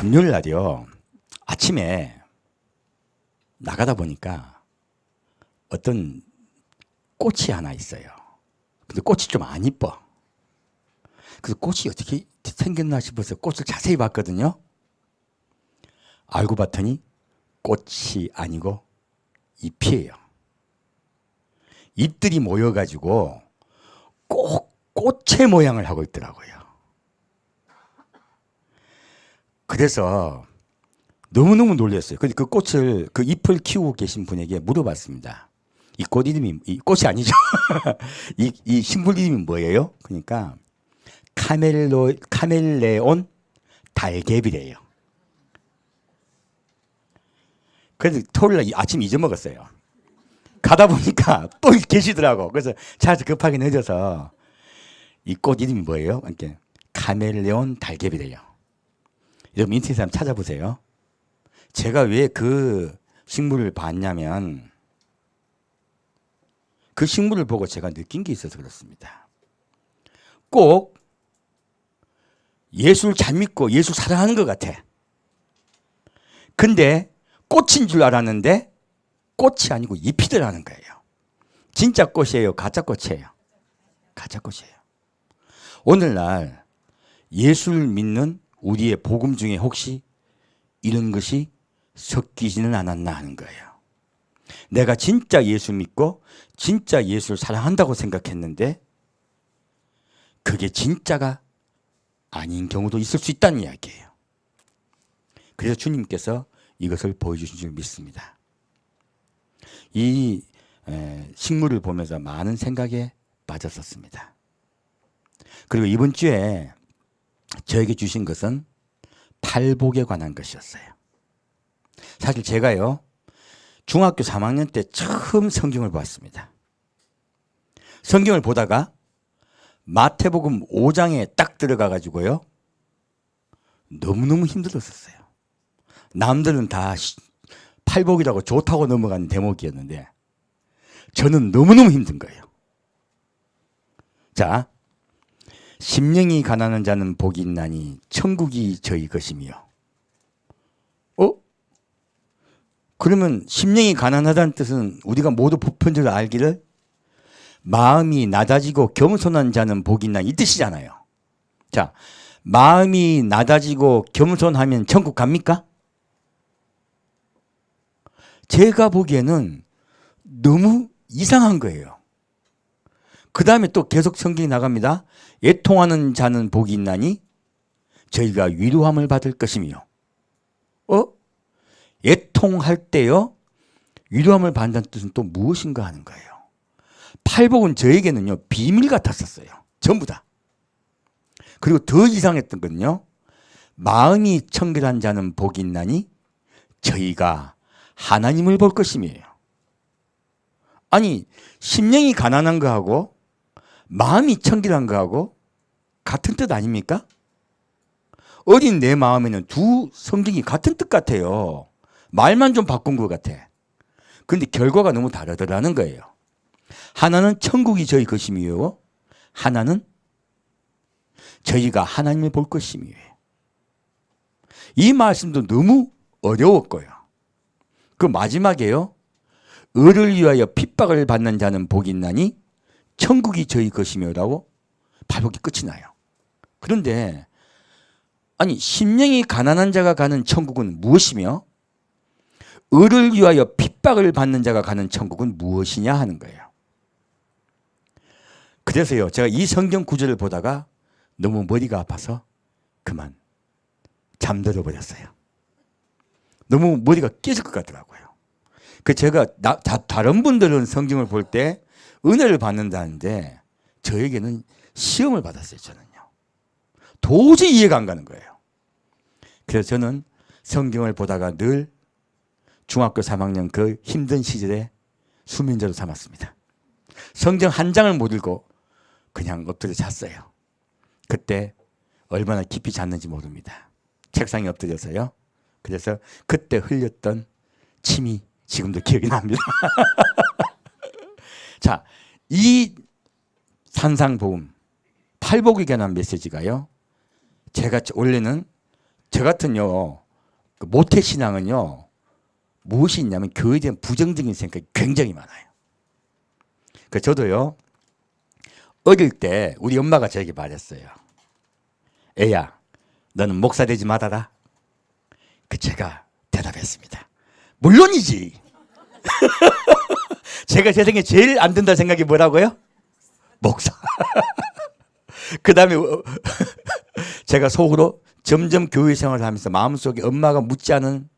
금요일 날이요. 아침에 나가다 보니까 어떤 꽃이 하나 있어요. 근데 꽃이 좀 안 이뻐. 그래서 꽃이 어떻게 생겼나 싶어서 꽃을 자세히 봤거든요. 알고 봤더니 꽃이 아니고 잎이에요. 잎들이 모여가지고 꼭 꽃의 모양을 하고 있더라고요. 그래서 너무너무 놀랐어요. 근데 그 꽃을, 그 잎을 키우고 계신 분에게 물어봤습니다. 이 꽃 이름이, 이 꽃이 아니죠. 이 식물 이름이 뭐예요? 그러니까 카멜레온 달개비래요. 그래서 토요일 날 아침 잊어먹었어요. 가다 보니까 또 계시더라고. 그래서 차에서 급하게 늦어서 이 꽃 이름이 뭐예요? 이렇게 카멜레온 달개비래요. 여러분 인터넷에 한번 찾아보세요. 제가 왜 그 식물을 봤냐면 그 식물을 보고 제가 느낀 게 있어서 그렇습니다. 꼭 예수를 잘 믿고 예수 사랑하는 것 같아. 근데 꽃인 줄 알았는데 꽃이 아니고 잎이더라는 거예요. 진짜 꽃이에요? 가짜 꽃이에요? 가짜 꽃이에요. 오늘날 예수를 믿는 우리의 복음 중에 혹시 이런 것이 섞이지는 않았나 하는 거예요. 내가 진짜 예수 믿고 진짜 예수를 사랑한다고 생각했는데 그게 진짜가 아닌 경우도 있을 수 있다는 이야기예요. 그래서 주님께서 이것을 보여주신 줄 믿습니다. 이 식물을 보면서 많은 생각에 빠졌었습니다. 그리고 이번 주에 저에게 주신 것은 팔복에 관한 것이었어요. 사실 제가요, 중학교 3학년 때 처음 성경을 봤습니다. 성경을 보다가 마태복음 5장에 딱 들어가 가지고요, 너무너무 힘들었었어요. 남들은 다 팔복이라고 좋다고 넘어가는 대목이었는데 저는 너무너무 힘든 거예요. 자, 심령이 가난한 자는 복이 있나니 천국이 저희 것이며. 그러면 심령이 가난하다는 뜻은 우리가 모두 보편적으로 알기를 마음이 낮아지고 겸손한 자는 복이 있나니 이 뜻이잖아요. 자, 마음이 낮아지고 겸손하면 천국 갑니까? 제가 보기에는 너무 이상한 거예요. 그 다음에 또 계속 성경이 나갑니다. 애통하는 자는 복이 있나니 저희가 위로함을 받을 것이며. 애통할 때요, 위로함을 받는다는 뜻은 또 무엇인가 하는 거예요. 팔복은 저에게는요, 비밀 같았었어요. 전부 다. 그리고 더 이상했던 건요, 마음이 청결한 자는 복이 있나니 저희가 하나님을 볼 것이며. 아니, 심령이 가난한 거하고 마음이 청결한 거하고 같은 뜻 아닙니까? 어린 내 마음에는 두 성경이 같은 뜻 같아요. 말만 좀 바꾼 것 같아. 근데 결과가 너무 다르더라는 거예요. 하나는 천국이 저희 것이며 하나는 저희가 하나님을 볼 것이며. 이 말씀도 너무 어려웠고요. 그 마지막에요, 을을 위하여 핍박을 받는 자는 복이 있나니 천국이 저희 것이며라고 발복이 끝이 나요. 그런데 아니, 심령이 가난한 자가 가는 천국은 무엇이며 을을 위하여 핍박을 받는 자가 가는 천국은 무엇이냐 하는 거예요. 그래서요, 제가 이 성경 구절을 보다가 너무 머리가 아파서 그만 잠들어 버렸어요. 너무 머리가 깨질 것 같더라고요. 그 제가 다른 분들은 성경을 볼 때 은혜를 받는다는데 저에게는 시험을 받았어요. 저는요, 도저히 이해가 안 가는 거예요. 그래서 저는 성경을 보다가 늘 중학교 3학년 그 힘든 시절에 수면제로 삼았습니다. 성경 한 장을 못 읽고 그냥 엎드려 잤어요. 그때 얼마나 깊이 잤는지 모릅니다. 책상에 엎드려서요. 그래서 그때 흘렸던 침이 지금도 기억이 납니다. 자, 이 산상복음 팔복에 관한 메시지가요, 제가 원래는 저 같은요, 그 모태신앙은요, 무엇이 있냐면 교회에 대한 부정적인 생각이 굉장히 많아요. 그 저도요, 어릴 때 우리 엄마가 저에게 말했어요. 애야, 너는 목사 되지 말아라. 그 제가 대답했습니다. 물론이지. 제가 세상에 제일 안 된다 생각이 뭐라고요? 목사. 그 다음에 제가 속으로 점점 교회 생활을 하면서 마음속에 엄마가 묻지 않은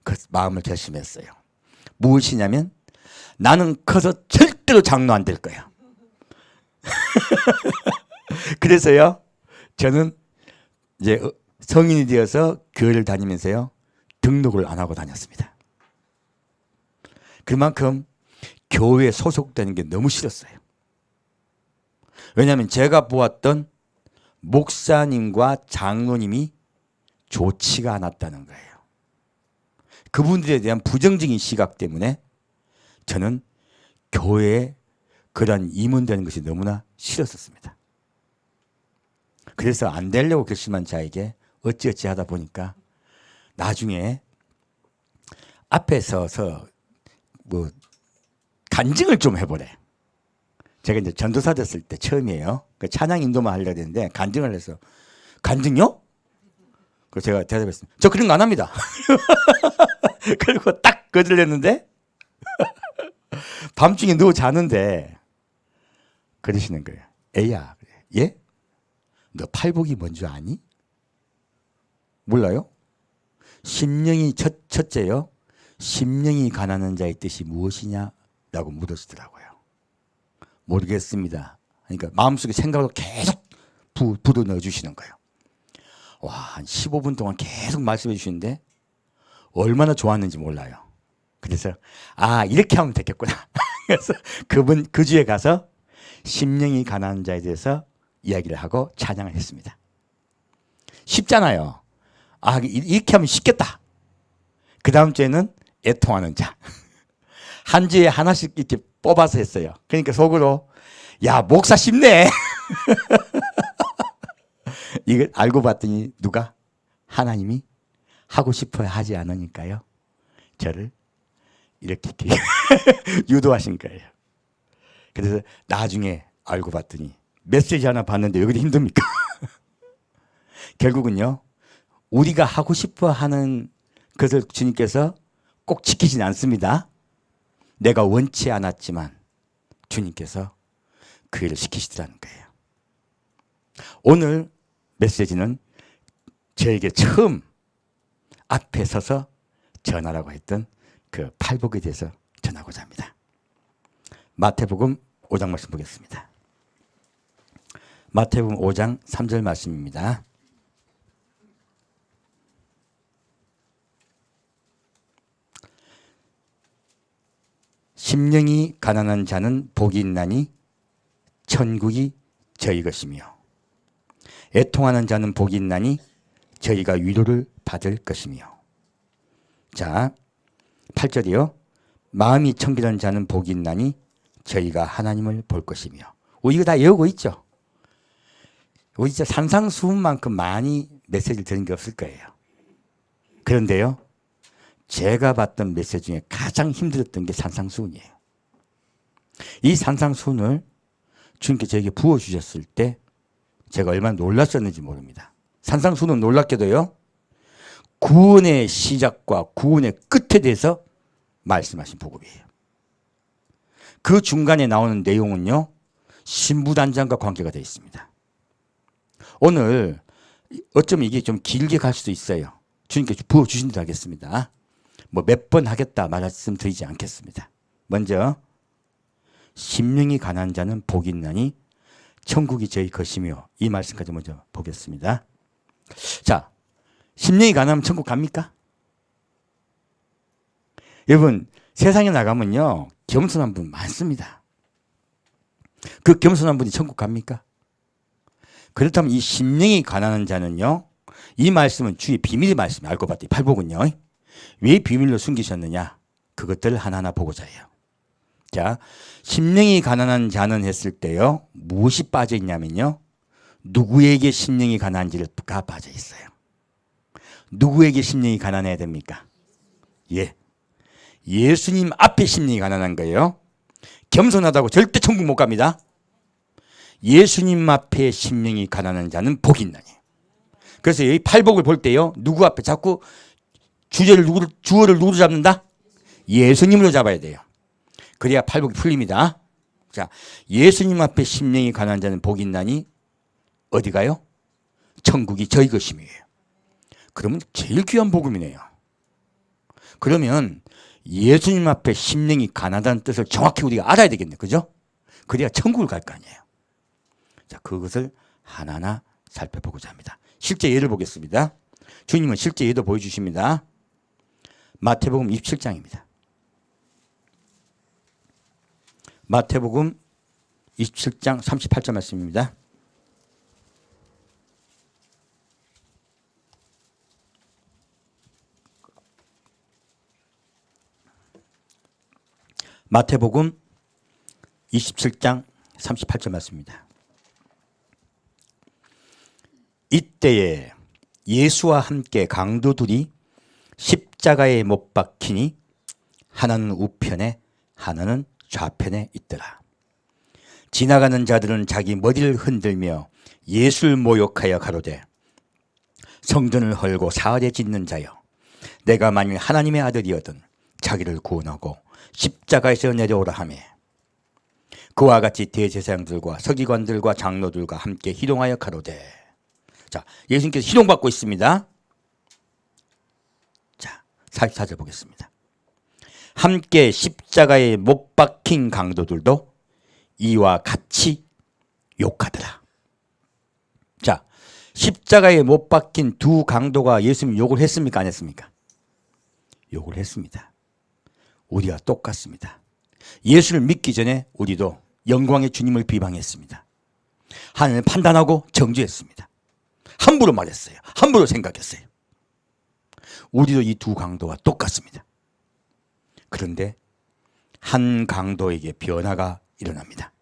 그 마음을 결심했어요. 무엇이냐면 나는 커서 절대로 장로 안 될 거야. 그래서요, 저는 이제 성인이 되어서 교회를 다니면서요, 등록을 안 하고 다녔습니다. 그만큼 교회에 소속되는 게 너무 싫었어요. 왜냐하면 제가 보았던 목사님과 장로님이 좋지가 않았다는 거예요. 그분들에 대한 부정적인 시각 때문에 저는 교회에 그러한 임원되는 것이 너무나 싫었었습니다. 그래서 안 되려고 결심한 자에게 어찌어찌 하다 보니까 나중에 앞에 서서 뭐 간증을 좀 해보래. 제가 이제 전도사 됐을 때 처음이에요. 그 찬양 인도만 하려고 했는데 간증을 해서, 간증요? 그래서 제가 대답했습니다. 저 그런 거 안 합니다. 그리고 딱 거절했는데 밤중에 누워 자는데 그러시는 거예요. 애야, 예? 너 팔복이 뭔지 아니? 몰라요? 심령이 첫째요. 심령이 가난한 자의 뜻이 무엇이냐라고 물으시더라고요. 모르겠습니다. 그러니까 마음속에 생각으로 계속 불어 넣어주시는 거예요. 와, 한 15분 동안 계속 말씀해 주시는데 얼마나 좋았는지 몰라요. 그래서 이렇게 하면 되겠구나. 그래서 그 주에 가서 심령이 가난한 자에 대해서 이야기를 하고 찬양을 했습니다. 쉽잖아요. 이렇게 하면 쉽겠다. 그 다음 주에는 애통하는 자. 한 주에 하나씩 이렇게 뽑아서 했어요. 그러니까 속으로, 야, 목사 쉽네. 이걸 알고 봤더니 누가? 하나님이 하고 싶어 하지 않으니까요, 저를 이렇게 유도하신 거예요. 그래서 나중에 알고 봤더니 메시지 하나 봤는데 여기도 힘듭니까? 결국은요, 우리가 하고 싶어 하는 것을 주님께서 꼭 지키진 않습니다. 내가 원치 않았지만 주님께서 그 일을 시키시더라는 거예요. 오늘 메시지는 저에게 처음 앞에 서서 전하라고 했던 그 팔복에 대해서 전하고자 합니다. 마태복음 5장 말씀 보겠습니다. 마태복음 5장 3절 말씀입니다. 심령이 가난한 자는 복이 있나니 천국이 저희 것이며, 애통하는 자는 복이 있나니 저희가 위로를 받을 것이며. 자, 8절이요. 마음이 청결한 자는 복이 있나니 저희가 하나님을 볼 것이며. 이거 다 외우고 있죠. 우리 진짜 산상수훈만큼 많이 메시지를 들은 게 없을 거예요. 그런데요, 제가 봤던 메시지 중에 가장 힘들었던 게 산상수훈이에요. 이 산상수훈을 주님께 저에게 부어주셨을 때 제가 얼마나 놀랐었는지 모릅니다. 산상수훈은 놀랍게도요, 구원의 시작과 구원의 끝에 대해서 말씀하신 복음이에요. 그 중간에 나오는 내용은요, 신부단장과 관계가 되어 있습니다. 오늘 어쩌면 이게 좀 길게 갈 수도 있어요. 주님께 부어주신 대로 하겠습니다. 뭐 몇 번 하겠다 말씀드리지 않겠습니다. 먼저 심령이 가난한 자는 복이 있나니 천국이 저희 것이며, 이 말씀까지 먼저 보겠습니다. 자, 심령이 가난하면 천국 갑니까? 여러분, 세상에 나가면요, 겸손한 분 많습니다. 그 겸손한 분이 천국 갑니까? 그렇다면 이 심령이 가난한 자는요, 이 말씀은 주의 비밀의 말씀이 알고 봤더니 팔복은요, 왜 비밀로 숨기셨느냐? 그것들을 하나하나 보고자 해요. 자, 심령이 가난한 자는 했을 때요, 무엇이 빠져 있냐면요, 누구에게 심령이 가난한지가 빠져 있어요. 누구에게 심령이 가난해야 됩니까? 예. 예수님 앞에 심령이 가난한 거예요. 겸손하다고 절대 천국 못 갑니다. 예수님 앞에 심령이 가난한 자는 복이 있나니. 그래서 이 팔복을 볼 때요, 누구 앞에 자꾸 주어를 누구로 잡는다? 예수님으로 잡아야 돼요. 그래야 팔복이 풀립니다. 자, 예수님 앞에 심령이 가난한 자는 복이 있나니 어디 가요? 천국이 저희 것임이에요. 그러면 제일 귀한 복음이네요. 그러면 예수님 앞에 심령이 가난하다는 뜻을 정확히 우리가 알아야 되겠네. 그죠? 그래야 천국을 갈 거 아니에요. 자, 그것을 하나하나 살펴보고자 합니다. 실제 예를 보겠습니다. 주님은 실제 예도 보여주십니다. 마태복음 27장입니다. 마태복음 27장 38절 말씀입니다. 마태복음 27장 38절 말씀입니다. 이때에 예수와 함께 강도 둘이 십자가에 못 박히니 하나는 우편에 하나는 좌편에 있더라. 지나가는 자들은 자기 머리를 흔들며 예수를 모욕하여 가로되 성전을 헐고 사흘에 짓는 자여, 내가 만일 하나님의 아들이거든 자기를 구원하고 십자가에서 내려오라 하며, 그와 같이 대제사장들과 서기관들과 장로들과 함께 희롱하여 가로되. 자, 예수님께서 희롱받고 있습니다. 자, 44절 보겠습니다. 함께 십자가에 못 박힌 강도들도 이와 같이 욕하더라. 자, 십자가에 못 박힌 두 강도가 예수님 욕을 했습니까? 안 했습니까? 욕을 했습니다. 우리와 똑같습니다. 예수를 믿기 전에 우리도 영광의 주님을 비방했습니다. 하나님을 판단하고 정죄했습니다. 함부로 말했어요. 함부로 생각했어요. 우리도 이 두 강도와 똑같습니다. 그런데 한 강도에게 변화가 일어납니다.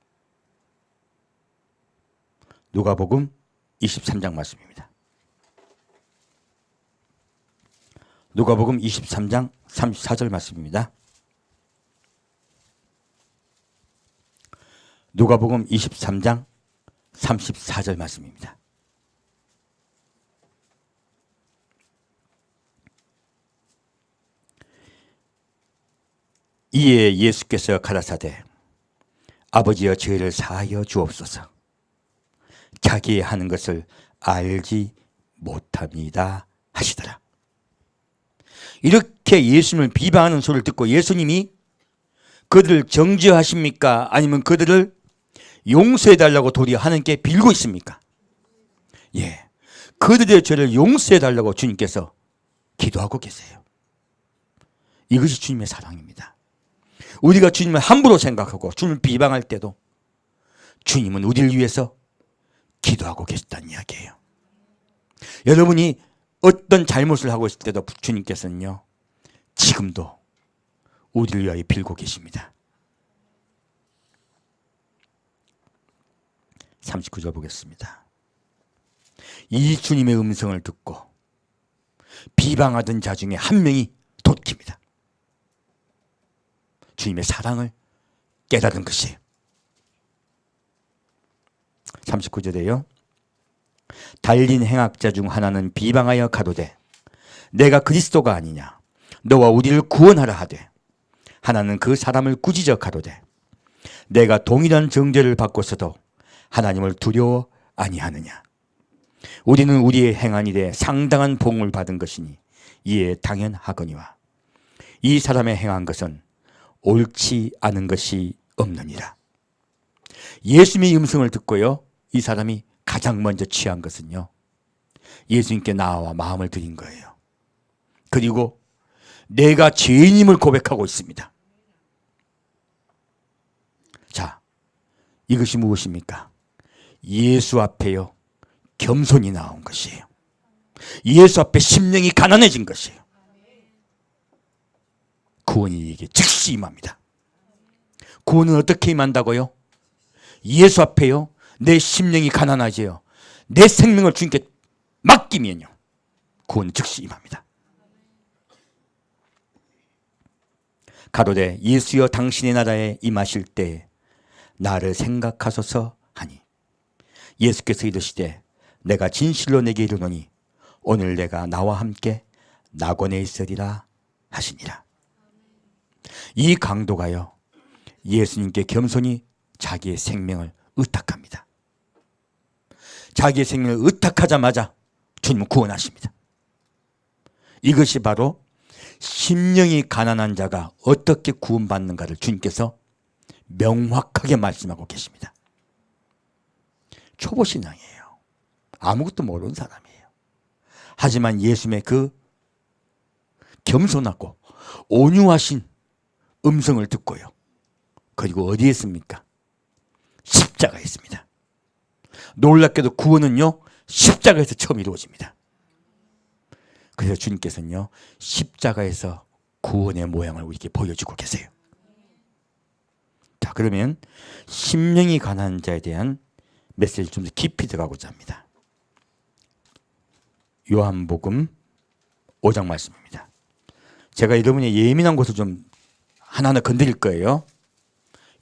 누가복음 23장 말씀입니다. 누가복음 23장 34절 말씀입니다. 누가복음 23장 34절 말씀입니다. 이에 예수께서 가라사대 아버지여 저희를 사하여 주옵소서. 자기 하는 것을 알지 못합니다 하시더라. 이렇게 예수님을 비방하는 소리를 듣고 예수님이 그들을 정죄하십니까? 아니면 그들을 용서해달라고 도리어 하나님께 빌고 있습니까? 예, 그들의 죄를 용서해달라고 주님께서 기도하고 계세요. 이것이 주님의 사랑입니다. 우리가 주님을 함부로 생각하고 주님을 비방할 때도 주님은 우리를 위해서 기도하고 계시다는 이야기예요. 여러분이 어떤 잘못을 하고 있을 때도 주님께서는요, 지금도 우리를 위하여 빌고 계십니다. 39절 보겠습니다. 이 주님의 음성을 듣고 비방하던 자 중에 한 명이 돌이킵니다. 주님의 사랑을 깨달은 것이에요. 39절에요. 달린 행악자 중 하나는 비방하여 가로되 내가 그리스도가 아니냐, 너와 우리를 구원하라 하되, 하나는 그 사람을 꾸짖어 가로되 내가 동일한 정죄를 받고서도 하나님을 두려워 아니하느냐. 우리는 우리의 행한 일에 상당한 복을 받은 것이니 이에 당연하거니와 이 사람의 행한 것은 옳지 않은 것이 없느니라. 예수님의 음성을 듣고요, 이 사람이 가장 먼저 취한 것은요, 예수님께 나와 마음을 드린 거예요. 그리고 내가 죄인임을 고백하고 있습니다. 자, 이것이 무엇입니까? 예수 앞에요, 겸손이 나온 것이에요. 예수 앞에 심령이 가난해진 것이에요. 구원이 이게 즉시 임합니다. 구원은 어떻게 임한다고요? 예수 앞에요, 내 심령이 가난하지요, 내 생명을 주님께 맡기면요, 구원 즉시 임합니다. 가로되 예수여 당신의 나라에 임하실 때 나를 생각하소서 하니 예수께서 이르시되 내가 진실로 내게 이르노니 오늘 내가 나와 함께 낙원에 있으리라 하시니라. 이 강도가요 예수님께 겸손히 자기의 생명을 의탁합니다. 자기의 생명을 의탁하자마자 주님은 구원하십니다. 이것이 바로 심령이 가난한 자가 어떻게 구원받는가를 주님께서 명확하게 말씀하고 계십니다. 초보신앙이에요. 아무것도 모르는 사람이에요. 하지만 예수님의 그 겸손하고 온유하신 음성을 듣고요. 그리고 어디에 있습니까? 십자가에 있습니다. 놀랍게도 구원은요 십자가에서 처음 이루어집니다. 그래서 주님께서는요 십자가에서 구원의 모양을 우리에게 보여주고 계세요. 자, 그러면 심령이 가난한 자에 대한 메시지를 좀 더 깊이 들어가고자 합니다. 요한복음 5장 말씀입니다. 제가 여러분의 예민한 곳을 좀 하나하나 건드릴 거예요.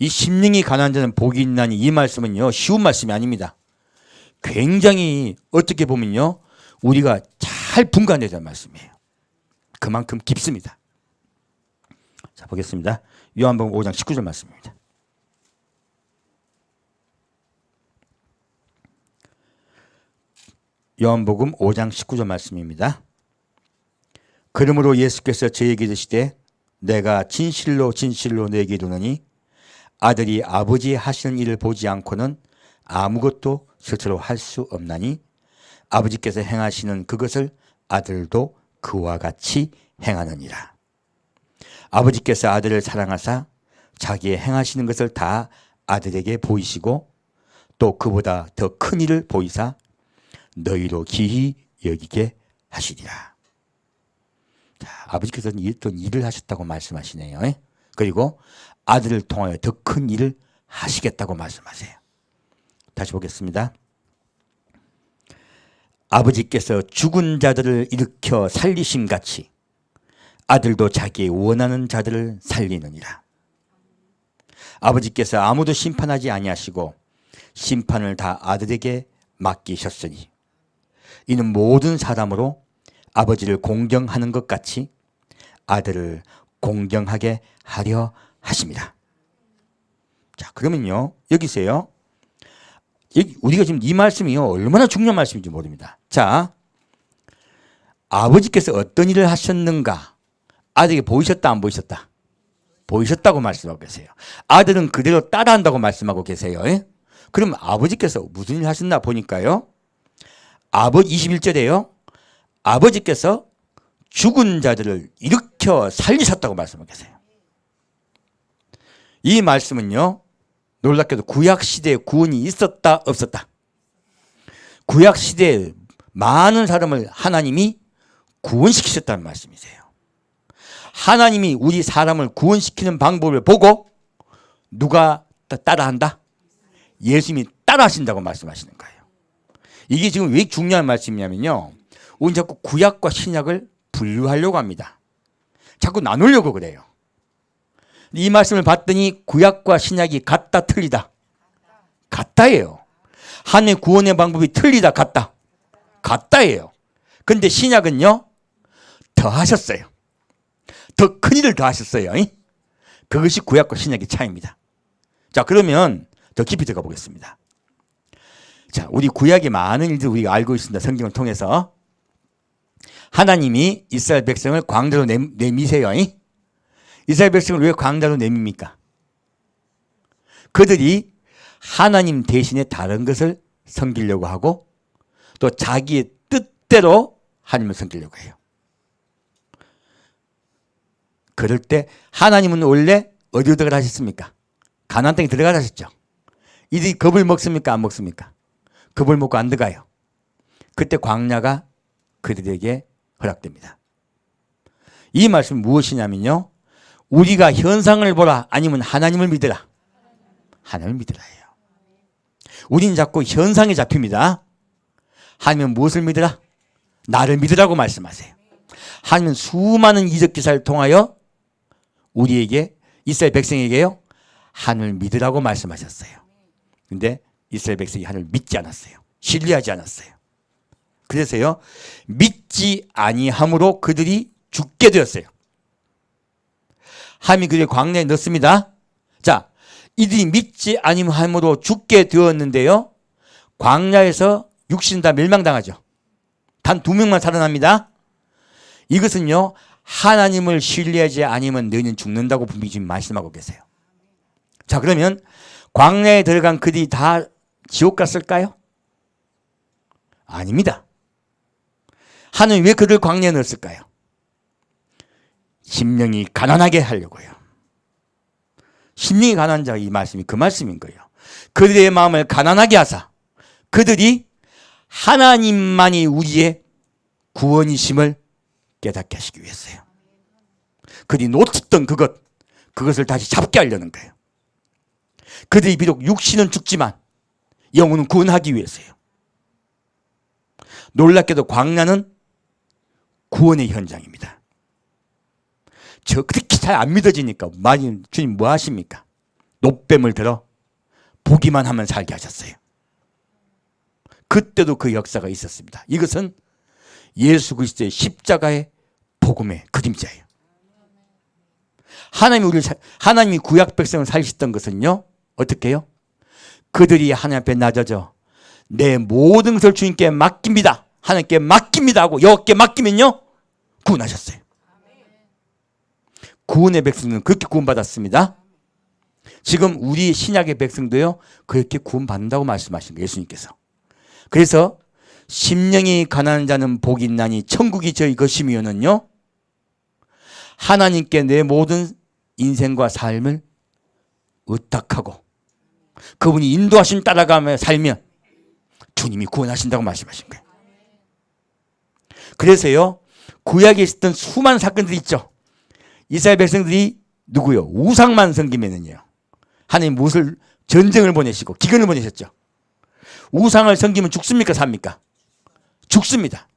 이 심령이 가난한 자는 복이 있나니 이 말씀은요 쉬운 말씀이 아닙니다. 굉장히 어떻게 보면요 우리가 잘 분간해야 될 말씀이에요. 그만큼 깊습니다. 자, 보겠습니다. 요한복음 5장 19절 말씀입니다. 요한복음 5장 19절 말씀입니다. 그러므로 예수께서 저에게 이르시되 내가 진실로 진실로 너에게 이르노니 아들이 아버지 하시는 일을 보지 않고는 아무것도 스스로 할 수 없나니 아버지께서 행하시는 그것을 아들도 그와 같이 행하느니라. 아버지께서 아들을 사랑하사 자기의 행하시는 것을 다 아들에게 보이시고 또 그보다 더 큰 일을 보이사 너희로 기히 여기게 하시리라. 자, 아버지께서는 어떤 일을 하셨다고 말씀하시네요. 그리고 아들을 통하여 더 큰 일을 하시겠다고 말씀하세요. 다시 보겠습니다. 아버지께서 죽은 자들을 일으켜 살리심 같이 아들도 자기의 원하는 자들을 살리느니라. 아버지께서 아무도 심판하지 아니하시고 심판을 다 아들에게 맡기셨으니 이는 모든 사람으로 아버지를 공경하는 것 같이 아들을 공경하게 하려 하심이라. 자, 그러면요 여기서요 우리가 지금 이 말씀이요 얼마나 중요한 말씀인지 모릅니다. 자, 아버지께서 어떤 일을 하셨는가 아들에게 보이셨다 안 보이셨다? 보이셨다고 말씀하고 계세요. 아들은 그대로 따라한다고 말씀하고 계세요. 그럼 아버지께서 무슨 일을 하셨나 보니까요 21절에요 아버지께서 죽은 자들을 일으켜 살리셨다고 말씀하고 계세요. 이 말씀은요 놀랍게도 구약시대에 구원이 있었다 없었다? 구약시대에 많은 사람을 하나님이 구원시키셨다는 말씀이세요. 하나님이 우리 사람을 구원시키는 방법을 보고 누가 따라한다? 예수님이 따라하신다고 말씀하시는 거예요. 이게 지금 왜 중요한 말씀이냐면요 우리 자꾸 구약과 신약을 분류하려고 합니다. 자꾸 나누려고 그래요. 이 말씀을 봤더니 구약과 신약이 같다 틀리다? 같다예요. 하나님의 구원의 방법이 틀리다 같다? 같다예요. 그런데 신약은요 더 하셨어요. 더 큰 일을 더 하셨어요. 그것이 구약과 신약의 차이입니다. 자, 그러면 더 깊이 들어가 보겠습니다. 자, 우리 구약의 많은 일들 우리가 알고 있습니다. 성경을 통해서 하나님이 이스라엘 백성을 광야로 내미세요. 이스라엘 백성을 왜 광야로 내밉니까? 그들이 하나님 대신에 다른 것을 섬기려고 하고 또 자기의 뜻대로 하나님을 섬기려고 해요. 그럴 때 하나님은 원래 어디로 들어가셨습니까? 가나안 땅에 들어가셨죠. 이들이 겁을 먹습니까? 안 먹습니까? 겁을 먹고 안 들어가요. 그때 광야가 그들에게 허락됩니다. 이 말씀은 무엇이냐면요 우리가 현상을 보라 아니면 하나님을 믿으라? 하나님을 믿으라 해요. 우리는 자꾸 현상에 잡힙니다. 하나님은 무엇을 믿으라? 나를 믿으라고 말씀하세요. 하나님은 수많은 이적 기사를 통하여 우리에게 이스라엘 백성에게요 하나님을 믿으라고 말씀하셨어요. 근데 이스라엘 백성이 하나님을 믿지 않았어요. 신뢰하지 않았어요. 그래서요 믿지 아니함으로 그들이 죽게 되었어요. 하나님이 그들을 광야에 넣습니다. 자, 이들이 믿지 아니함으로 죽게 되었는데요 광야에서 육신 다 멸망당하죠. 단 2명만 살아납니다. 이것은요 하나님을 신뢰하지 않으면 너희는 죽는다고 분명히 지금 말씀하고 계세요. 자, 그러면 광야에 들어간 그들이 다 지옥 갔을까요? 아닙니다. 하나님 왜 그들을 광야에 넣었을까요? 심령이 가난하게 하려고요. 심령이 가난한 자가 이 말씀이 그 말씀인 거예요. 그들의 마음을 가난하게 하사 그들이 하나님만이 우리의 구원이심을 깨닫게 하시기 위해서요. 그들이 놓쳤던 그것을 다시 잡게 하려는 거예요. 그들이 비록 육신은 죽지만 영혼은 구원하기 위해서요. 놀랍게도 광야는 구원의 현장입니다. 저 그렇게 잘 안 믿어지니까 주님 뭐 하십니까? 놋뱀을 들어 보기만 하면 살게 하셨어요. 그때도 그 역사가 있었습니다. 이것은 예수 그리스도의 십자가의 복음의 그림자예요. 하나님이 구약 백성을 살리셨던 것은요 어떻게 해요? 그들이 하나님 앞에 낮아져 내 모든 것을 주님께 맡깁니다. 하나님께 맡깁니다 하고 여호와께 맡기면요 구원하셨어요. 구원의 백성은 그렇게 구원받았습니다. 지금 우리 신약의 백성도요 그렇게 구원받는다고 말씀하신 거예요. 예수님께서. 그래서 심령이 가난한 자는 복이 있나니 천국이 저희 것이면은요 하나님께 내 모든 인생과 삶을 의탁하고 그분이 인도하심 따라가며 살면 주님이 구원하신다고 말씀하신 거예요. 그래서요 구약에 있었던 수많은 사건들이 있죠. 이스라엘 백성들이 누구요? 우상만 섬기면은요 하나님 무엇을 전쟁을 보내시고 기근을 보내셨죠. 우상을 섬기면 죽습니까? 삽니까? 죽습니다.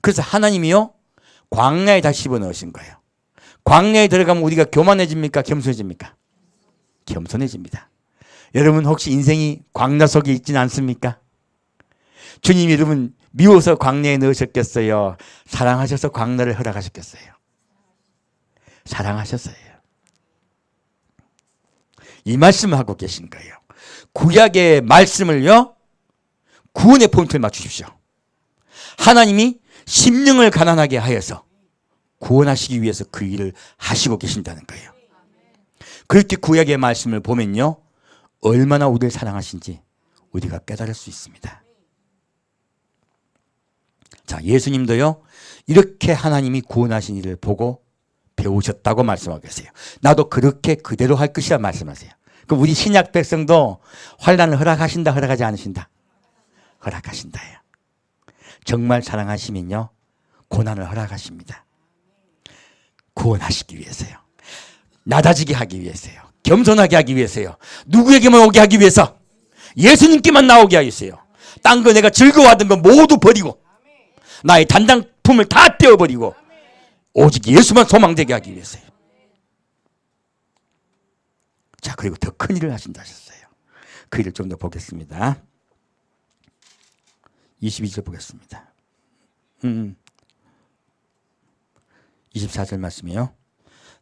그래서 하나님이요 광야에 다시 집어넣으신 거예요. 광야에 들어가면 우리가 교만해집니까? 겸손해집니까? 겸손해집니다. 여러분 혹시 인생이 광야 속에 있지는 않습니까? 주님이 여러분 미워서 광야에 넣으셨겠어요? 사랑하셔서 광야를 허락하셨겠어요? 사랑하셨어요. 이 말씀을 하고 계신 거예요. 구약의 말씀을요 구원의 포인트를 맞추십시오. 하나님이 심령을 가난하게 하여서 구원하시기 위해서 그 일을 하시고 계신다는 거예요. 그렇게 구약의 말씀을 보면요 얼마나 우리를 사랑하신지 우리가 깨달을 수 있습니다. 자, 예수님도요 이렇게 하나님이 구원하신 일을 보고 배우셨다고 말씀하고 계세요. 나도 그렇게 그대로 할 것이라 말씀하세요. 그럼 우리 신약 백성도 환난을 허락하신다 허락하지 않으신다? 허락하신다요. 정말 사랑하시면요 고난을 허락하십니다. 구원하시기 위해서요. 낮아지게 하기 위해서요. 겸손하게 하기 위해서요. 누구에게만 오게 하기 위해서 예수님께만 나오게 하기 위해서요. 딴 거 내가 즐거워하던 거 모두 버리고 나의 단장품을 다 떼어버리고 오직 예수만 소망되게 하기 위해서요. 자, 그리고 더 큰 일을 하신다 하셨어요. 그 일을 좀 더 보겠습니다. 22절 보겠습니다. 24절 말씀이요.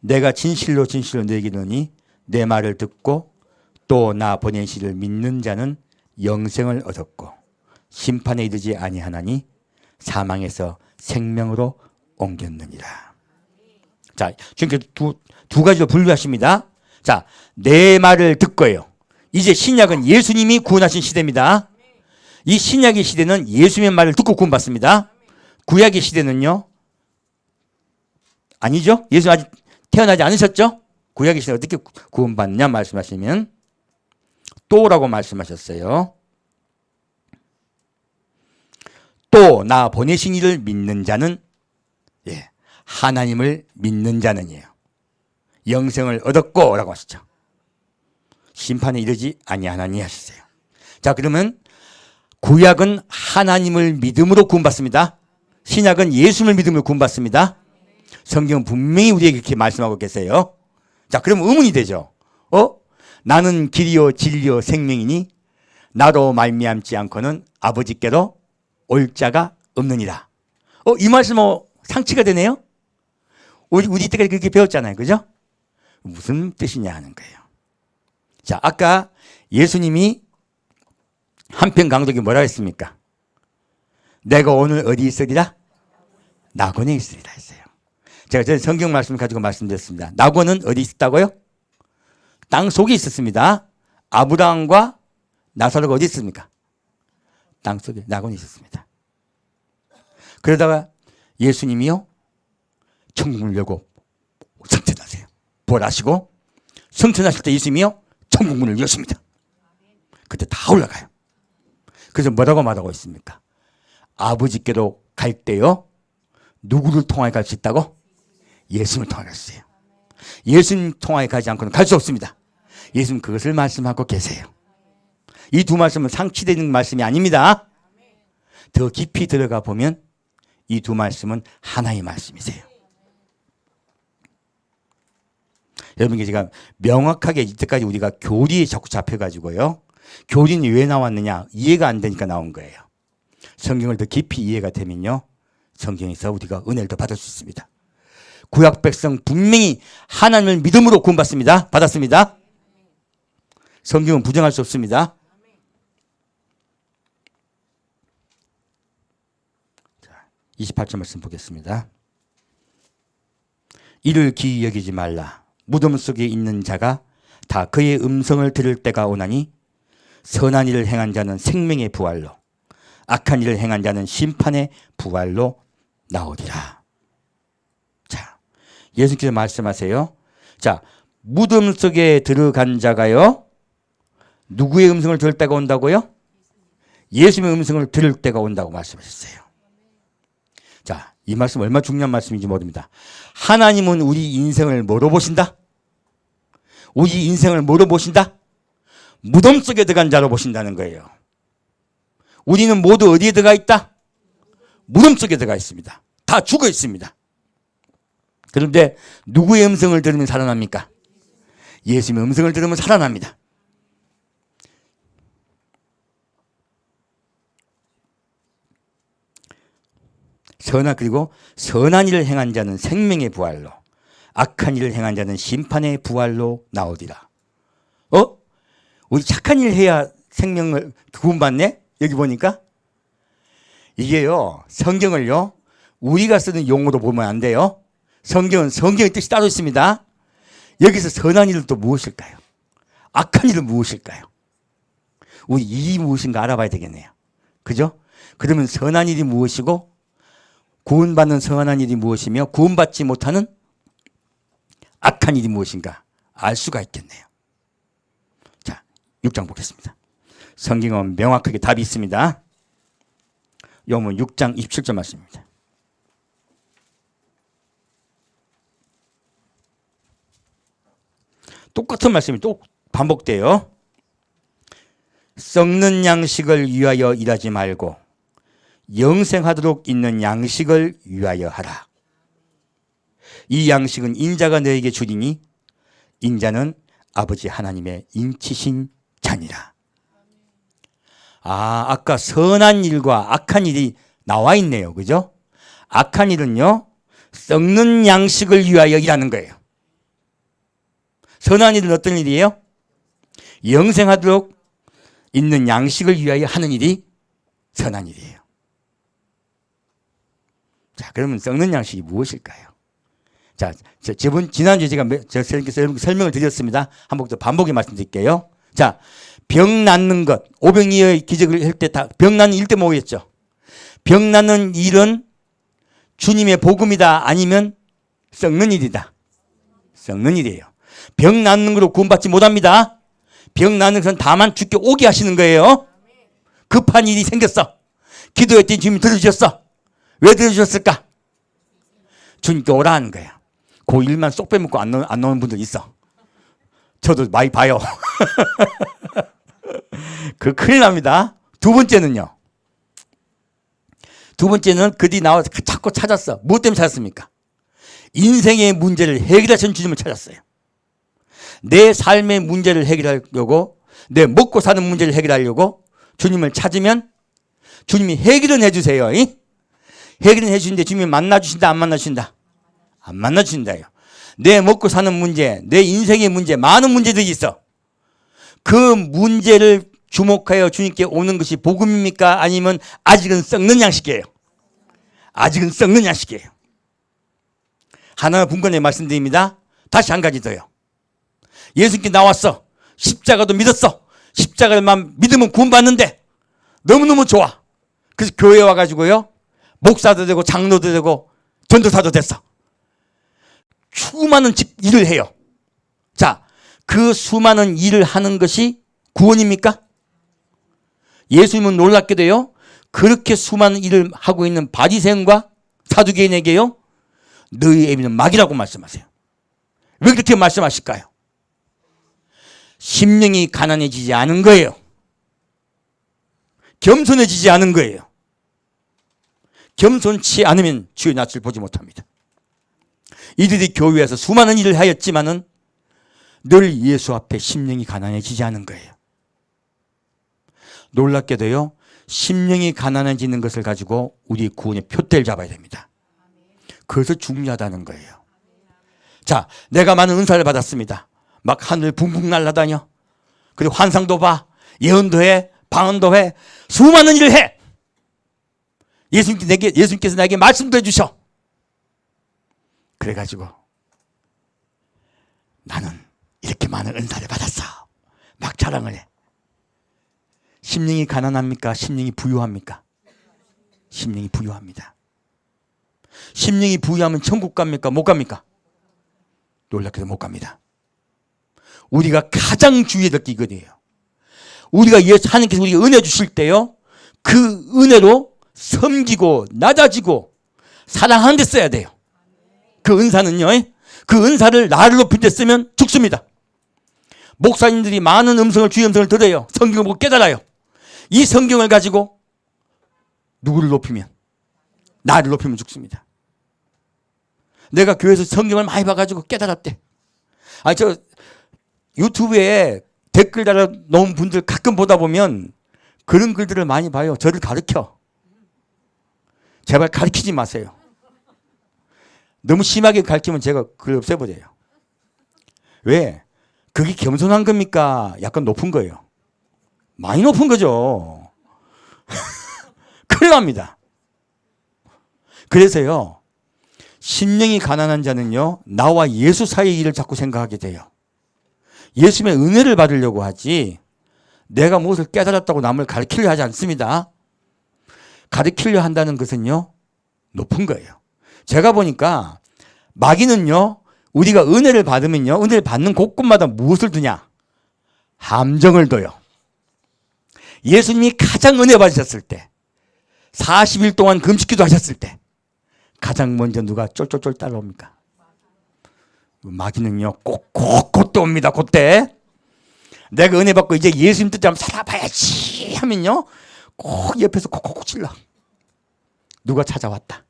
내가 진실로 진실로 너에게 이르노니 내 말을 듣고 또 나 보내신 이를 믿는 자는 영생을 얻었고 심판에 이르지 아니하나니 사망에서 생명으로 옮겼느니라. 자, 지금 두 가지로 분류하십니다. 자, 내 말을 듣고요. 이제 신약은 예수님이 구원하신 시대입니다. 이 신약의 시대는 예수님의 말을 듣고 구원받습니다. 구약의 시대는요 아니죠. 예수 아직 태어나지 않으셨죠. 구약의 시대 어떻게 구원받느냐 말씀하시면 또라고 말씀하셨어요. 또 나 보내신 이를 믿는 자는 하나님을 믿는 자는이에요. 영생을 얻었고 라고 하시죠. 심판에 이르지 아니하나니 하셨어요. 자, 그러면 구약은 하나님을 믿음으로 구원받습니다. 신약은 예수님을 믿음으로 구원받습니다. 성경은 분명히 우리에게 이렇게 말씀하고 계세요. 자, 그럼 의문이 되죠. 나는 길이요 진리요 생명이니 나로 말미암지 않고는 아버지께로 올 자가 없느니라. 이 말씀 상치가 되네요. 우리 때까지 그렇게 배웠잖아요. 그죠? 무슨 뜻이냐 하는 거예요. 자, 아까 예수님이 한편 강독이 뭐라 했습니까? 내가 오늘 어디 있으리라? 낙원에 있으리라 했어요. 제가 전 성경 말씀을 가지고 말씀드렸습니다. 낙원은 어디 있었다고요? 땅 속에 있었습니다. 아브라함과 나사로가 어디 있습니까? 땅 속에 낙원에 있었습니다. 그러다가 예수님이요 천국문을 열고 승천하세요. 부활하시고 승천하실 때 예수님이요 천국문을 여십니다. 그때 다 올라가요. 그래서 뭐라고 말하고 있습니까? 아버지께로 갈 때요 누구를 통하여 갈 수 있다고? 예수님을 통하여 갈 수 있어요. 예수님 통하여 가지 않고는 갈 수 없습니다. 예수님 그것을 말씀하고 계세요. 이 두 말씀은 상치되는 말씀이 아닙니다. 더 깊이 들어가 보면 이 두 말씀은 하나의 말씀이세요. 여러분, 제가 명확하게 이때까지 우리가 교리에 자꾸 잡혀가지고요. 교리는 왜 나왔느냐 이해가 안 되니까 나온 거예요. 성경을 더 깊이 이해가 되면요 성경에서 우리가 은혜를 더 받을 수 있습니다. 구약 백성 분명히 하나님을 믿음으로 구원받습니다. 받았습니다. 성경은 부정할 수 없습니다. 28절 말씀 보겠습니다. 이를 기이 여기지 말라. 무덤 속에 있는 자가 다 그의 음성을 들을 때가 오나니 선한 일을 행한 자는 생명의 부활로 악한 일을 행한 자는 심판의 부활로 나오리라. 자, 예수께서 말씀하세요. 자, 무덤 속에 들어간 자가요 누구의 음성을 들을 때가 온다고요? 예수님의 음성을 들을 때가 온다고 말씀하셨어요. 자, 이 말씀 얼마나 중요한 말씀인지 모릅니다. 하나님은 우리 인생을 뭐로 보신다? 우리 인생을 뭐로 보신다? 무덤 속에 들어간 자로 보신다는 거예요. 우리는 모두 어디에 들어가 있다? 무덤 속에 들어가 있습니다. 다 죽어 있습니다. 그런데 누구의 음성을 들으면 살아납니까? 예수님의 음성을 들으면 살아납니다. 그리고 선한 일을 행한 자는 생명의 부활로 악한 일을 행한 자는 심판의 부활로 나오리라. 우리 착한 일 해야 생명을 구원받네? 여기 보니까 이게요 성경을요 우리가 쓰는 용어로 보면 안 돼요. 성경은 성경의 뜻이 따로 있습니다. 여기서 선한 일은 또 무엇일까요? 악한 일은 무엇일까요? 우리 일이 무엇인가 알아봐야 되겠네요. 그죠? 그러면 선한 일이 무엇이고 구원받는 선한 일이 무엇이며 구원받지 못하는 악한 일이 무엇인가 알 수가 있겠네요. 자, 6장 보겠습니다. 성경은 명확하게 답이 있습니다. 요문 6장 27절 말씀입니다. 똑같은 말씀이 또 반복돼요. 썩는 양식을 위하여 일하지 말고 영생하도록 있는 양식을 위하여 하라. 이 양식은 인자가 너에게 주리니 인자는 아버지 하나님의 인치신 자니라. 아까 선한 일과 악한 일이 나와 있네요. 그죠? 악한 일은요 썩는 양식을 위하여 일하는 거예요. 선한 일은 어떤 일이에요? 영생하도록 있는 양식을 위하여 하는 일이 선한 일이에요. 자, 그러면 썩는 양식이 무엇일까요? 자, 지난주에 제가 설명을 드렸습니다. 한 번 더 반복해 말씀드릴게요. 자, 병 낫는 것, 오병이어의 기적을 할 때 다 병 낫는 일 때 뭐겠죠? 병 낫는 일은 주님의 복음이다 아니면 썩는 일이다. 썩는 일이에요. 병 낫는 거로 구원받지 못합니다. 병 낫는 것은 다만 주께 오게 하시는 거예요. 급한 일이 생겼어. 기도했더니 주님이 들어주셨어. 왜 들어주셨을까? 주님께 오라는 거예요. 그 일만 쏙 빼먹고 안 나오는 분들 있어. 저도 많이 봐요. 큰일 납니다. 두 번째는요. 두 번째는 그 뒤 나와서 자꾸 찾았어. 무엇 때문에 찾았습니까? 인생의 문제를 해결하신 주님을 찾았어요. 내 삶의 문제를 해결하려고, 내 먹고 사는 문제를 해결하려고 주님을 찾으면 주님이 해결은 해주세요. 해결은 해주시는데 주님이 만나주신다, 안 만나주신다? 안 만나주신다요. 내 먹고 사는 문제, 내 인생의 문제, 많은 문제들이 있어. 그 문제를 주목하여 주님께 오는 것이 복음입니까? 아니면 아직은 썩는 양식이에요? 아직은 썩는 양식이에요. 하나 분간에 말씀드립니다. 다시 한 가지 더요. 예수님께 나왔어. 십자가도 믿었어. 십자가만 믿으면 구원받는데 너무너무 좋아. 그래서 교회 와가지고요, 목사도 되고 장로도 되고 전도사도 됐어. 수많은 일을 해요. 자, 그 수많은 일을 하는 것이 구원입니까? 예수님은 놀랍게도요, 그렇게 수많은 일을 하고 있는 바리새인과 사두개인에게요, 너희 애비는 마귀라고 말씀하세요. 왜 그렇게 말씀하실까요? 심령이 가난해지지 않은 거예요. 겸손해지지 않은 거예요. 겸손치 않으면 주의 낯을 보지 못합니다. 이들이 교회에서 수많은 일을 하였지만은 늘 예수 앞에 심령이 가난해지지 않은 거예요. 놀랍게도요, 심령이 가난해지는 것을 가지고 우리 구원의 표대를 잡아야 됩니다. 그래서 중요하다는 거예요. 자, 내가 많은 은사를 받았습니다. 막 하늘 붕붕 날아다녀. 그리고 환상도 봐. 예언도 해. 방언도 해. 수많은 일을 해. 예수님께서 나에게 말씀도 해주셔. 그래가지고 나는 이렇게 많은 은사를 받았어. 막 자랑을 해. 심령이 가난합니까? 심령이 부유합니까? 심령이 부유합니다. 심령이 부유하면 천국 갑니까? 못 갑니까? 놀랍게도 못 갑니다. 우리가 가장 주의해야 될 게 이거예요. 우리가 하나님께서 우리에게 은혜 주실 때요, 그 은혜로 섬기고 낮아지고 사랑하는 데 써야 돼요. 그 은사는요, 그 은사를 나를 높인 데 쓰면 죽습니다. 목사님들이 많은 주의 음성을 들어요. 성경을 보고 깨달아요. 이 성경을 가지고 누구를 높이면, 나를 높이면 죽습니다. 내가 교회에서 성경을 많이 봐가지고 깨달았대. 저 유튜브에 댓글 달아놓은 분들 가끔 보다 보면 그런 글들을 많이 봐요. 저를 가르쳐. 제발 가르치지 마세요. 너무 심하게 가르치면 제가 글 없애버려요. 왜? 그게 겸손한 겁니까? 약간 높은 거예요. 많이 높은 거죠. 큰일 납니다. 그래서요, 심령이 가난한 자는요, 나와 예수 사이의 일을 자꾸 생각하게 돼요. 예수님의 은혜를 받으려고 하지, 내가 무엇을 깨달았다고 남을 가르치려 하지 않습니다. 가르치려 한다는 것은요, 높은 거예요. 제가 보니까 마귀는요, 우리가 은혜를 받으면요, 은혜를 받는 곳곳마다 무엇을 두냐? 함정을 둬요. 예수님이 가장 은혜 받으셨을 때, 40일 동안 금식기도 하셨을 때 가장 먼저 누가 쫄쫄쫄 따라옵니까? 마귀는요, 곧 또 옵니다. 그때 내가 은혜 받고 이제 예수님 뜻대로 한번 살아봐야지 하면요, 꼭 옆에서 콕콕 찔러. 누가 찾아왔다?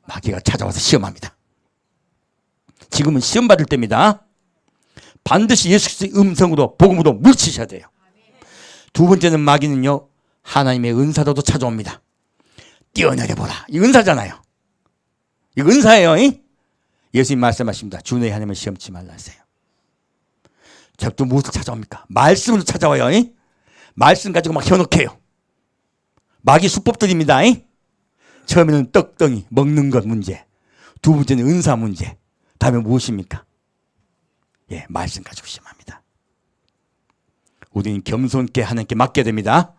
마귀가 찾아와서 시험합니다. 지금은 시험 받을 때입니다. 반드시 예수 그리스도의 음성으로 복음으로 물리치셔야 돼요. 두 번째는 마귀는요, 하나님의 은사로도 찾아옵니다. 뛰어내려보라. 이 은사잖아요. 이거 은사예요. 예수님 말씀하십니다. 주 너희 하나님을 시험치 말라 하세요. 또 무엇을 찾아옵니까? 말씀으로 찾아와요. 말씀 가지고 막 현혹해요. 마귀 수법들입니다. 처음에는 떡덩이 먹는 것 문제, 두 번째는 은사 문제, 다음에 무엇입니까? 말씀 가지고 시험합니다. 우리는 겸손케 하나님께 맡겨야 됩니다.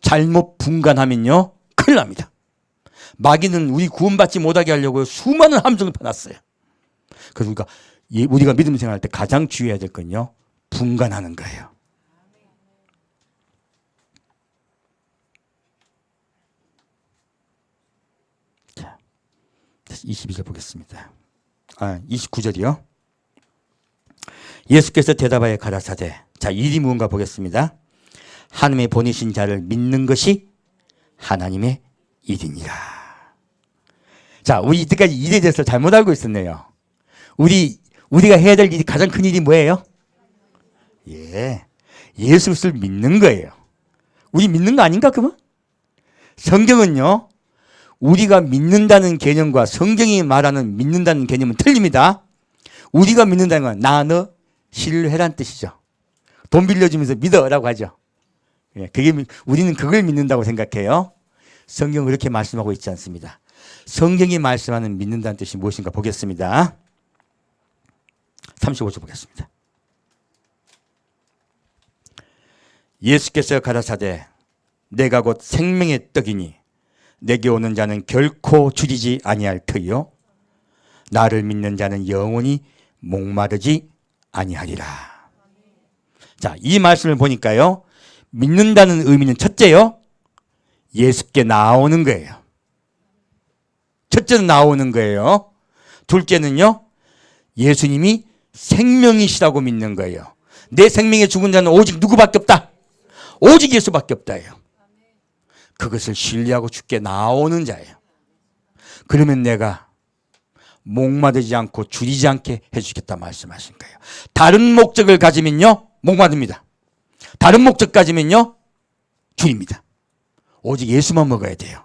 잘못 분간하면요, 큰일 납니다. 마귀는 우리 구원받지 못하게 하려고 수많은 함정을 펴놨어요. 그래서 우리가 믿음 생활할 때 가장 주의해야 될 건요, 분간하는 거예요. 자, 22절 보겠습니다. 29절이요. 예수께서 대답하여 가라사대, 자, 일이 무언가 보겠습니다. 하나님의 보내신 자를 믿는 것이 하나님의 일이니라. 자, 우리 이때까지 일에 대해서 잘못 알고 있었네요. 우리가 해야 될 일이 가장 큰 일이 뭐예요? 예, 예수 그리스도를 믿는 거예요. 우리 믿는 거 아닌가 그러면? 성경은요, 우리가 믿는다는 개념과 성경이 말하는 믿는다는 개념은 틀립니다. 우리가 믿는다는 건 나, 너, 신뢰란 뜻이죠. 돈 빌려주면서 믿어라고 하죠. 예, 우리는 그걸 믿는다고 생각해요. 성경은 그렇게 말씀하고 있지 않습니다. 성경이 말씀하는 믿는다는 뜻이 무엇인가 보겠습니다. 35절 보겠습니다. 예수께서 가라사대 내가 곧 생명의 떡이니 내게 오는 자는 결코 줄이지 아니할 터이요 나를 믿는 자는 영원히 목마르지 아니하리라. 자, 이 말씀을 보니까요, 믿는다는 의미는 첫째요, 예수께 나오는 거예요. 첫째는 나오는 거예요. 둘째는요, 예수님이 생명이시라고 믿는 거예요. 내 생명에 죽은 자는 오직 누구밖에 없다? 오직 예수밖에 없다예요. 그것을 신뢰하고 주께 나오는 자예요. 그러면 내가 목마르지 않고 줄이지 않게 해주겠다 말씀하신 거예요. 다른 목적을 가지면요, 목마릅니다. 다른 목적 가지면요, 줄입니다. 오직 예수만 먹어야 돼요.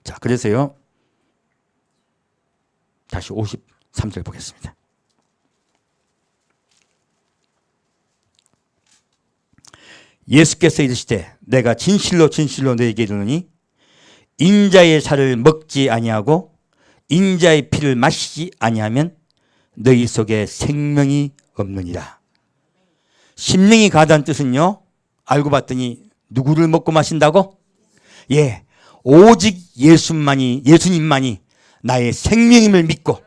자, 그래서요, 다시 53절 보겠습니다. 예수께서 이르시되 내가 진실로 진실로 너에게 이르노니 인자의 살을 먹지 아니하고 인자의 피를 마시지 아니하면 너희 속에 생명이 없느니라. 심령이 가다는 뜻은요, 알고 봤더니 누구를 먹고 마신다고? 예, 오직 예수님만이 나의 생명임을 믿고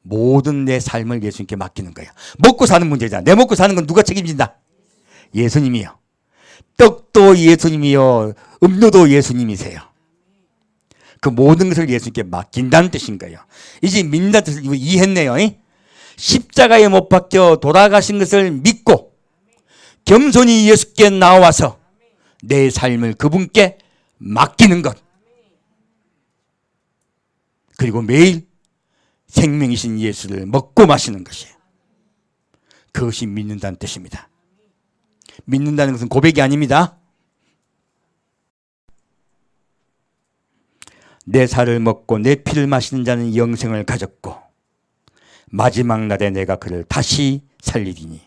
모든 내 삶을 예수님께 맡기는 거예요. 먹고 사는 문제잖아. 내 먹고 사는 건 누가 책임진다? 예수님이요. 떡도 예수님이요, 음료도 예수님이세요. 그 모든 것을 예수님께 맡긴다는 뜻인 거예요. 이제 믿는다는 뜻을 이해했네요. 십자가에 못 박혀 돌아가신 것을 믿고 겸손히 예수께 나와서 내 삶을 그분께 맡기는 것, 그리고 매일 생명이신 예수를 먹고 마시는 것이에요. 그것이 믿는다는 뜻입니다. 믿는다는 것은 고백이 아닙니다. 내 살을 먹고 내 피를 마시는 자는 영생을 가졌고 마지막 날에 내가 그를 다시 살리리니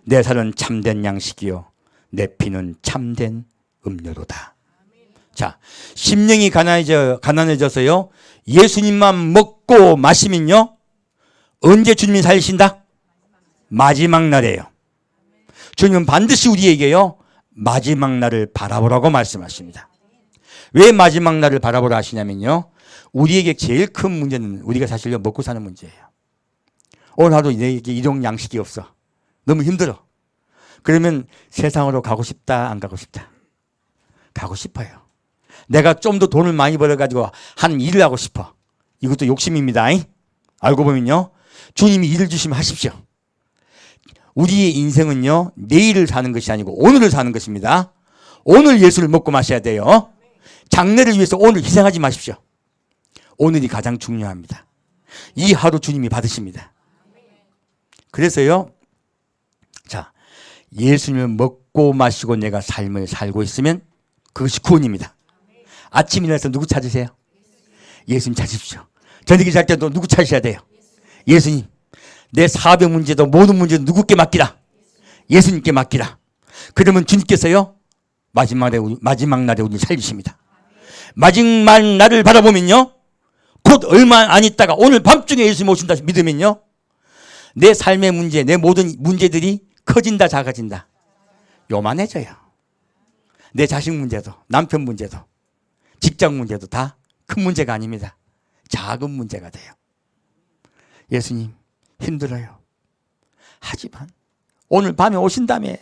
내 살은 참된 양식이요 내 피는 참된 음료로다. 자, 심령이 가난해져서요, 예수님만 먹고 마시면요, 언제 주님이 살리신다? 마지막 날이에요. 주님은 반드시 우리에게요, 마지막 날을 바라보라고 말씀하십니다. 왜 마지막 날을 바라보라 하시냐면요, 우리에게 제일 큰 문제는 우리가 사실요, 먹고 사는 문제예요. 오늘 하루 내게 일용 양식이 없어. 너무 힘들어. 그러면 세상으로 가고 싶다, 안 가고 싶다? 가고 싶어요. 내가 좀 더 돈을 많이 벌어가지고 한 일을 하고 싶어. 이것도 욕심입니다. 알고 보면요, 주님이 일을 주시면 하십시오. 우리의 인생은요, 내일을 사는 것이 아니고 오늘을 사는 것입니다. 오늘 예수를 먹고 마셔야 돼요. 장래를 위해서 오늘 희생하지 마십시오. 오늘이 가장 중요합니다. 이 하루 주님이 받으십니다. 그래서요, 자, 예수님을 먹고 마시고 내가 삶을 살고 있으면 그것이 구원입니다. 아침 일어나서 누구 찾으세요? 예수님 찾으십시오. 저녁에 잘 때도 누구 찾으셔야 돼요? 예수님. 내 사업의 문제도 모든 문제도 누구께 맡기라? 예수님께 맡기라. 그러면 주님께서요, 마지막 날에 우리를 살리십니다. 마지막 날을 바라보면요, 곧 얼마 안 있다가 오늘 밤중에 예수님 오신다 믿으면요, 내 삶의 문제, 내 모든 문제들이 커진다 작아진다? 요만해져요. 내 자식 문제도, 남편 문제도, 직장 문제도 다 큰 문제가 아닙니다. 작은 문제가 돼요. 예수님, 힘들어요. 하지만 오늘 밤에 오신다며.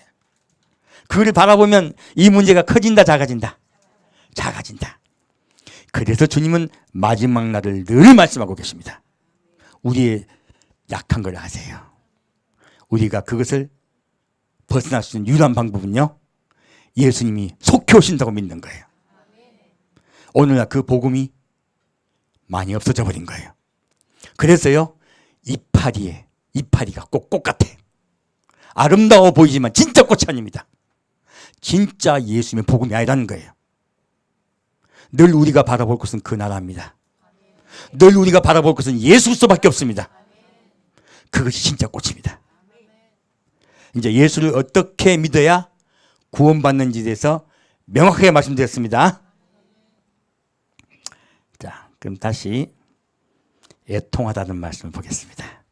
그를 바라보면 이 문제가 커진다 작아진다? 작아진다. 그래서 주님은 마지막 날을 늘 말씀하고 계십니다. 우리의 약한 걸 아세요. 우리가 그것을 벗어날 수 있는 유일한 방법은요, 예수님이 속히 오신다고 믿는 거예요. 오늘날 그 복음이 많이 없어져 버린 거예요. 그래서요, 이파리가 꼭 꽃 같아. 아름다워 보이지만 진짜 꽃이 아닙니다. 진짜 예수님의 복음이 아니라는 거예요. 늘 우리가 바라볼 것은 그 나라입니다. 늘 우리가 바라볼 것은 예수 그리스도밖에 없습니다. 그것이 진짜 꽃입니다. 이제 예수를 어떻게 믿어야 구원받는지에 대해서 명확하게 말씀드렸습니다. 자, 그럼 다시 애통하다는 말씀을 보겠습니다.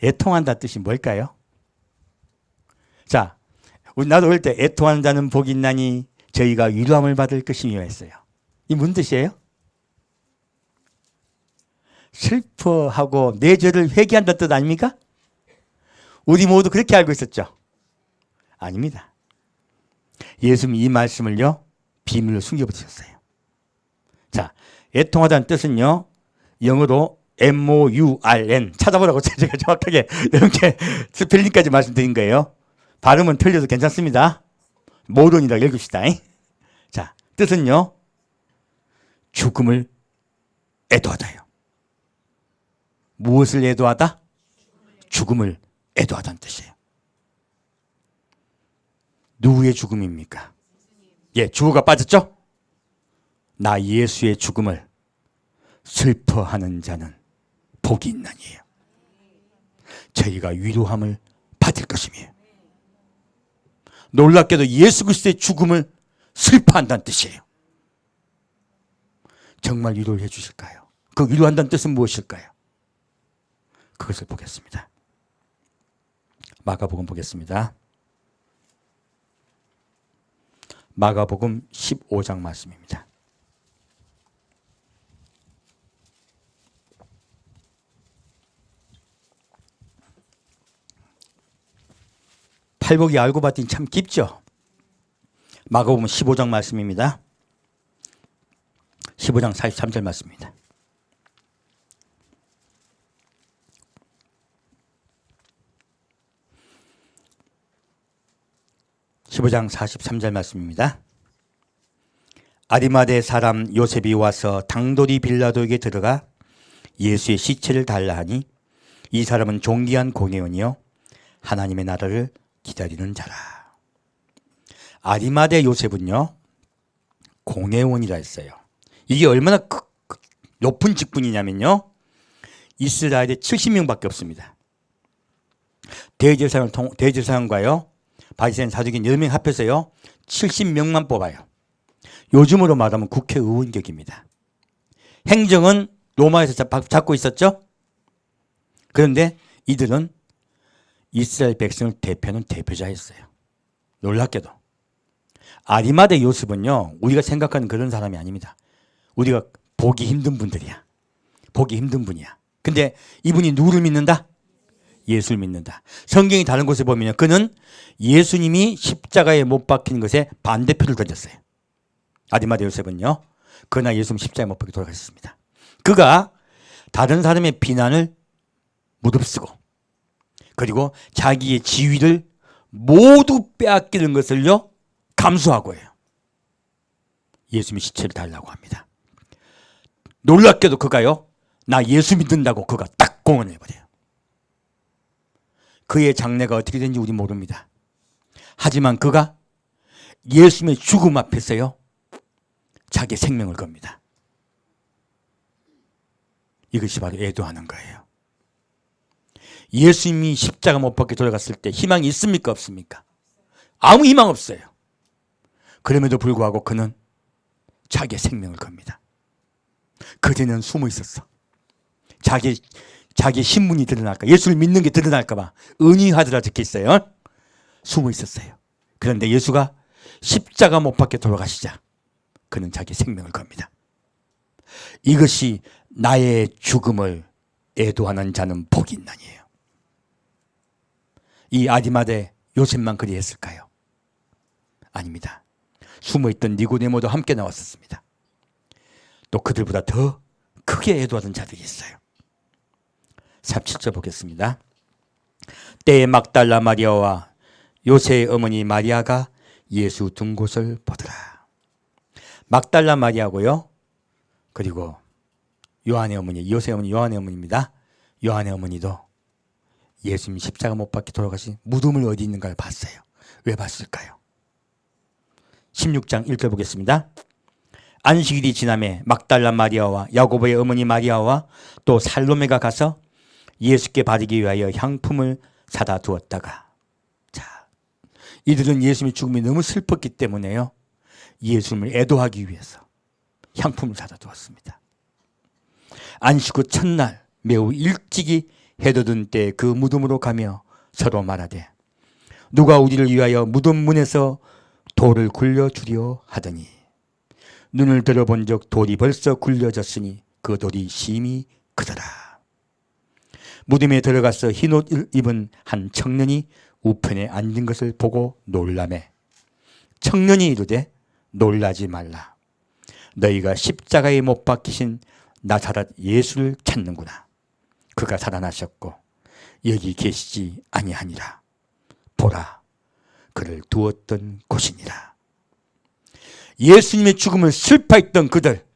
애통한다 뜻이 뭘까요? 자, 나도 어릴 때 애통하는 자는 복이 있나니 저희가 위로함을 받을 것이며 했어요. 이 무슨 뜻이에요? 슬퍼하고 내 죄를 회개한다는 뜻 아닙니까? 우리 모두 그렇게 알고 있었죠? 아닙니다. 예수님이 이 말씀을요, 비밀로 숨겨버리셨어요. 자, 애통하다는 뜻은요, 영어로 MOURN 찾아보라고 제가 정확하게 이렇게 스펠링까지 말씀드린 거예요. 발음은 틀려도 괜찮습니다. 모론이라고 읽읍시다. 자, 뜻은요, 죽음을 애도하다요. 무엇을 애도하다? 죽음을 애도하다는 뜻이에요. 누구의 죽음입니까? 예, 주어가 빠졌죠? 나 예수의 죽음을 슬퍼하는 자는 복이 있나니에요. 저희가 위로함을 받을 것이며, 놀랍게도 예수 그리스도의 죽음을 슬퍼한다는 뜻이에요. 정말 위로를 해 주실까요? 그 위로한다는 뜻은 무엇일까요? 그것을 보겠습니다. 마가복음 보겠습니다. 마가복음 15장 말씀입니다. 팔복이 알고 봤더니 참 깊죠? 마가복음 15장 말씀입니다. 15장 43절 말씀입니다. (15장 43절) 말씀입니다. 아리마대 사람 요셉이 와서 당돌이 빌라도에게 들어가 예수의 시체를 달라 하니 이 사람은 존귀한 공회원이요 하나님의 나라를 기다리는 자라. 아리마대 요셉은요, 공회원이라 했어요. 이게 얼마나 높은 직분이냐면요, 이스라엘에 70명밖에 없습니다. 대제사장과요 바리새인 사두개인 10명 합해서요 70명만 뽑아요. 요즘으로 말하면 국회의원격입니다. 행정은 로마에서 잡고 있었죠. 그런데 이들은 이스라엘 백성을 대표하는 대표자였어요. 놀랍게도 아리마대 요셉은요, 우리가 생각하는 그런 사람이 아닙니다. 우리가 보기 힘든 분들이야. 보기 힘든 분이야. 근데 이분이 누구를 믿는다? 예수를 믿는다. 성경이 다른 곳에 보면 그는 예수님이 십자가에 못 박힌 것에 반대표를 던졌어요. 아리마대 요셉은요. 그러나 예수님 십자가에 못 박혀 돌아가셨습니다. 그가 다른 사람의 비난을 무릅쓰고, 그리고 자기의 지위를 모두 빼앗기는 것을요 감수하고요 예수님의 시체를 달라고 합니다. 놀랍게도 그가요, 나 예수 믿는다고 그가 딱 공언해버려요. 그의 장래가 어떻게 된지 우리 모릅니다. 하지만 그가 예수님의 죽음 앞에서요 자기의 생명을 겁니다. 이것이 바로 애도하는 거예요. 예수님이 십자가 못 박혀 돌아갔을 때 희망이 있습니까? 없습니까? 아무 희망 없어요. 그럼에도 불구하고 그는 자기의 생명을 겁니다. 그전에는 숨어 있었어. 자기 신분이 드러날까, 예수를 믿는 게 드러날까 봐 은희하더라 적혀 있어요. 숨어 있었어요. 그런데 예수가 십자가 못 박혀 돌아가시자 그는 자기 생명을 겁니다. 이것이 나의 죽음을 애도하는 자는 복이 있나니에요. 이 아리마대 요셉만 그리했을까요? 아닙니다. 숨어있던 니고데모도 함께 나왔었습니다. 또 그들보다 더 크게 애도하던 자들이 있어요. 37절 보겠습니다. 때에 막달라 마리아와 요새의 어머니 마리아가 예수 둔 곳을 보더라. 막달라 마리아고요. 그리고 요한의 어머니, 요셉의 어머니 요한의 어머니입니다. 요한의 어머니도 예수님 십자가 못 박혀 돌아가신 무덤을 어디 있는가를 봤어요. 왜 봤을까요? 16장 1절 보겠습니다. 안식일이 지남에 막달라 마리아와 야고보의 어머니 마리아와 또 살로메가 가서 예수께 바르기 위하여 향품을 사다 두었다가, 자, 이들은 예수님의 죽음이 너무 슬펐기 때문에요, 예수님을 애도하기 위해서 향품을 사다 두었습니다. 안식 후 첫날 매우 일찍이 해돋은 때 그 무덤으로 가며 서로 말하되 누가 우리를 위하여 무덤 문에서 돌을 굴려주려 하더니 눈을 들어본 적 돌이 벌써 굴려졌으니 그 돌이 심히 크더라. 무덤에 들어가서 흰옷을 입은 한 청년이 우편에 앉은 것을 보고 놀라매 청년이 이르되 놀라지 말라. 너희가 십자가에 못 박히신 나사렛 예수를 찾는구나. 그가 살아나셨고 여기 계시지 아니하니라. 보라, 그를 두었던 곳이니라. 예수님의 죽음을 슬퍼했던 그들,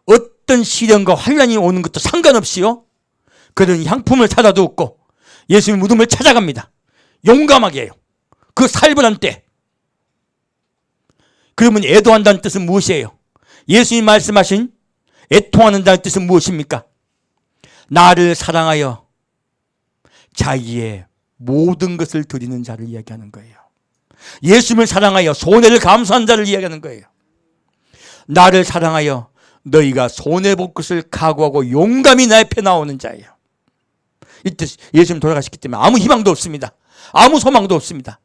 어떤 시련과 환난이 오는 것도 상관없이요, 그들은 향품을 사다 두었고 예수님의 무덤을 찾아갑니다. 용감하게 해요. 그 살벌한 때. 그러면 애도한다는 뜻은 무엇이에요? 예수님이 말씀하신 애통하는다는 뜻은 무엇입니까? 나를 사랑하여 자기의 모든 것을 드리는 자를 이야기하는 거예요. 예수님을 사랑하여 손해를 감수한 자를 이야기하는 거예요. 나를 사랑하여 너희가 손해볼 것을 각오하고 용감히 내 앞에 나오는 자예요. 이 뜻, 예수님 돌아가셨기 때문에 아무 희망도 없습니다. 아무 소망도 없습니다.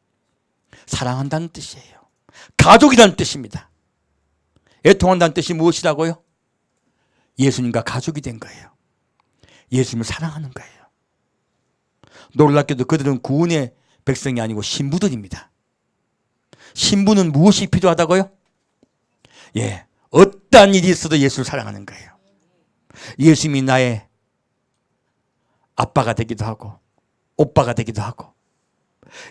사랑한다는 뜻이에요. 가족이라는 뜻입니다. 애통한다는 뜻이 무엇이라고요? 예수님과 가족이 된 거예요. 예수님을 사랑하는 거예요. 놀랍게도 그들은 구원의 백성이 아니고 신부들입니다. 신부는 무엇이 필요하다고요? 예, 어떠한 일이 있어도 예수를 사랑하는 거예요. 예수님이 나의 아빠가 되기도 하고 오빠가 되기도 하고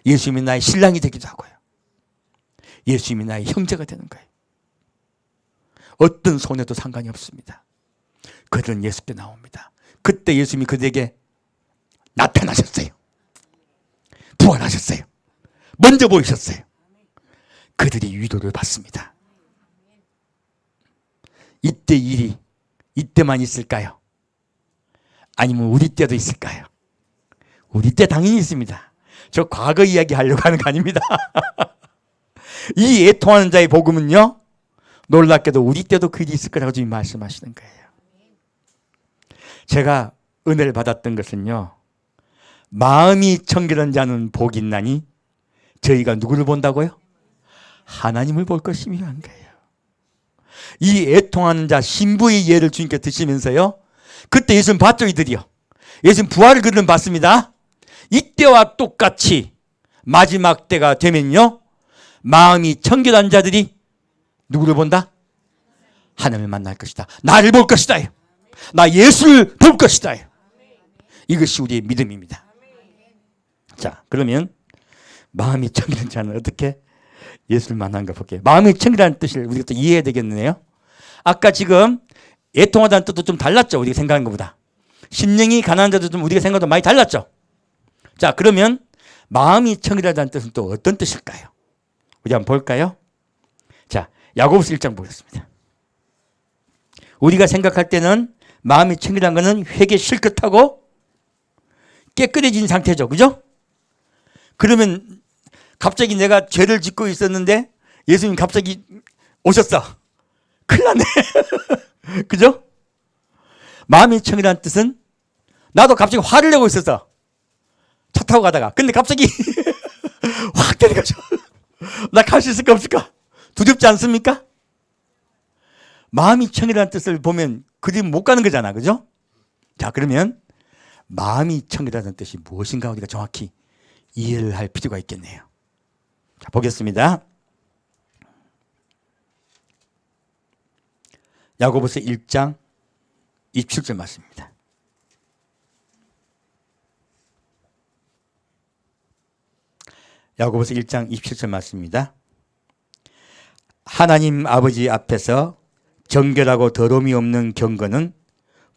예수님이 나의 신랑이 되기도 하고요. 예수님이 나의 형제가 되는 거예요. 어떤 손해도 상관이 없습니다. 그들은 예수께 나옵니다. 그때 예수님이 그들에게 나타나셨어요. 부활하셨어요. 먼저 보이셨어요. 그들이 위로를 받습니다. 이때 일이 이때만 있을까요? 아니면 우리 때도 있을까요? 우리 때 당연히 있습니다. 저 과거 이야기 하려고 하는 거 아닙니다. 이 애통하는 자의 복음은요, 놀랍게도 우리 때도 그 일이 있을 거라고 지금 말씀하시는 거예요. 제가 은혜를 받았던 것은요, 마음이 청결한 자는 복이 있나니 저희가 누구를 본다고요? 하나님을 볼 것이며 한 거예요. 이 애통하는 자 신부의 예를 주님께 드시면서요, 그때 예수님 봤죠, 이들이요. 예수님 부활을 그들은 봤습니다. 이때와 똑같이 마지막 때가 되면요, 마음이 청결한 자들이 누구를 본다? 하나님을 만날 것이다. 나를 볼 것이다. 나 예수를 볼 것이다. 이것이 우리의 믿음입니다. 자, 그러면 마음이 청결한 자는 어떻게 예수를 만난가 볼게요. 마음이 청결한 뜻을 우리가 또 이해해야 되겠네요. 아까 지금 애통하다는 뜻도 좀 달랐죠, 우리가 생각한 것보다. 심령이 가난한 자도 좀 우리가 생각도 많이 달랐죠. 자, 그러면 마음이 청결하다는 뜻은 또 어떤 뜻일까요? 우리 한번 볼까요? 자, 야고보서 1장 보겠습니다. 우리가 생각할 때는 마음이 청결한 것은 회개 실컷 하고 깨끗해진 상태죠, 그죠? 그러면 갑자기 내가 죄를 짓고 있었는데 예수님 갑자기 오셨어. 큰일 났네. 그죠? 마음이 청결한 뜻은 나도 갑자기 화를 내고 있었어. 차 타고 가다가. 근데 갑자기 확 되는 거죠. 나 갈 수 있을까 없을까? 두렵지 않습니까? 마음이 청결한 뜻을 보면 그리 못 가는 거잖아, 그죠? 자, 그러면 마음이 청결하다는 뜻이 무엇인가 우리가 정확히 이해를 할 필요가 있겠네요. 자, 보겠습니다. 야고보서 1장 27절 말씀입니다. 야고보서 1장 27절 말씀입니다. 하나님 아버지 앞에서 정결하고 더러움이 없는 경건은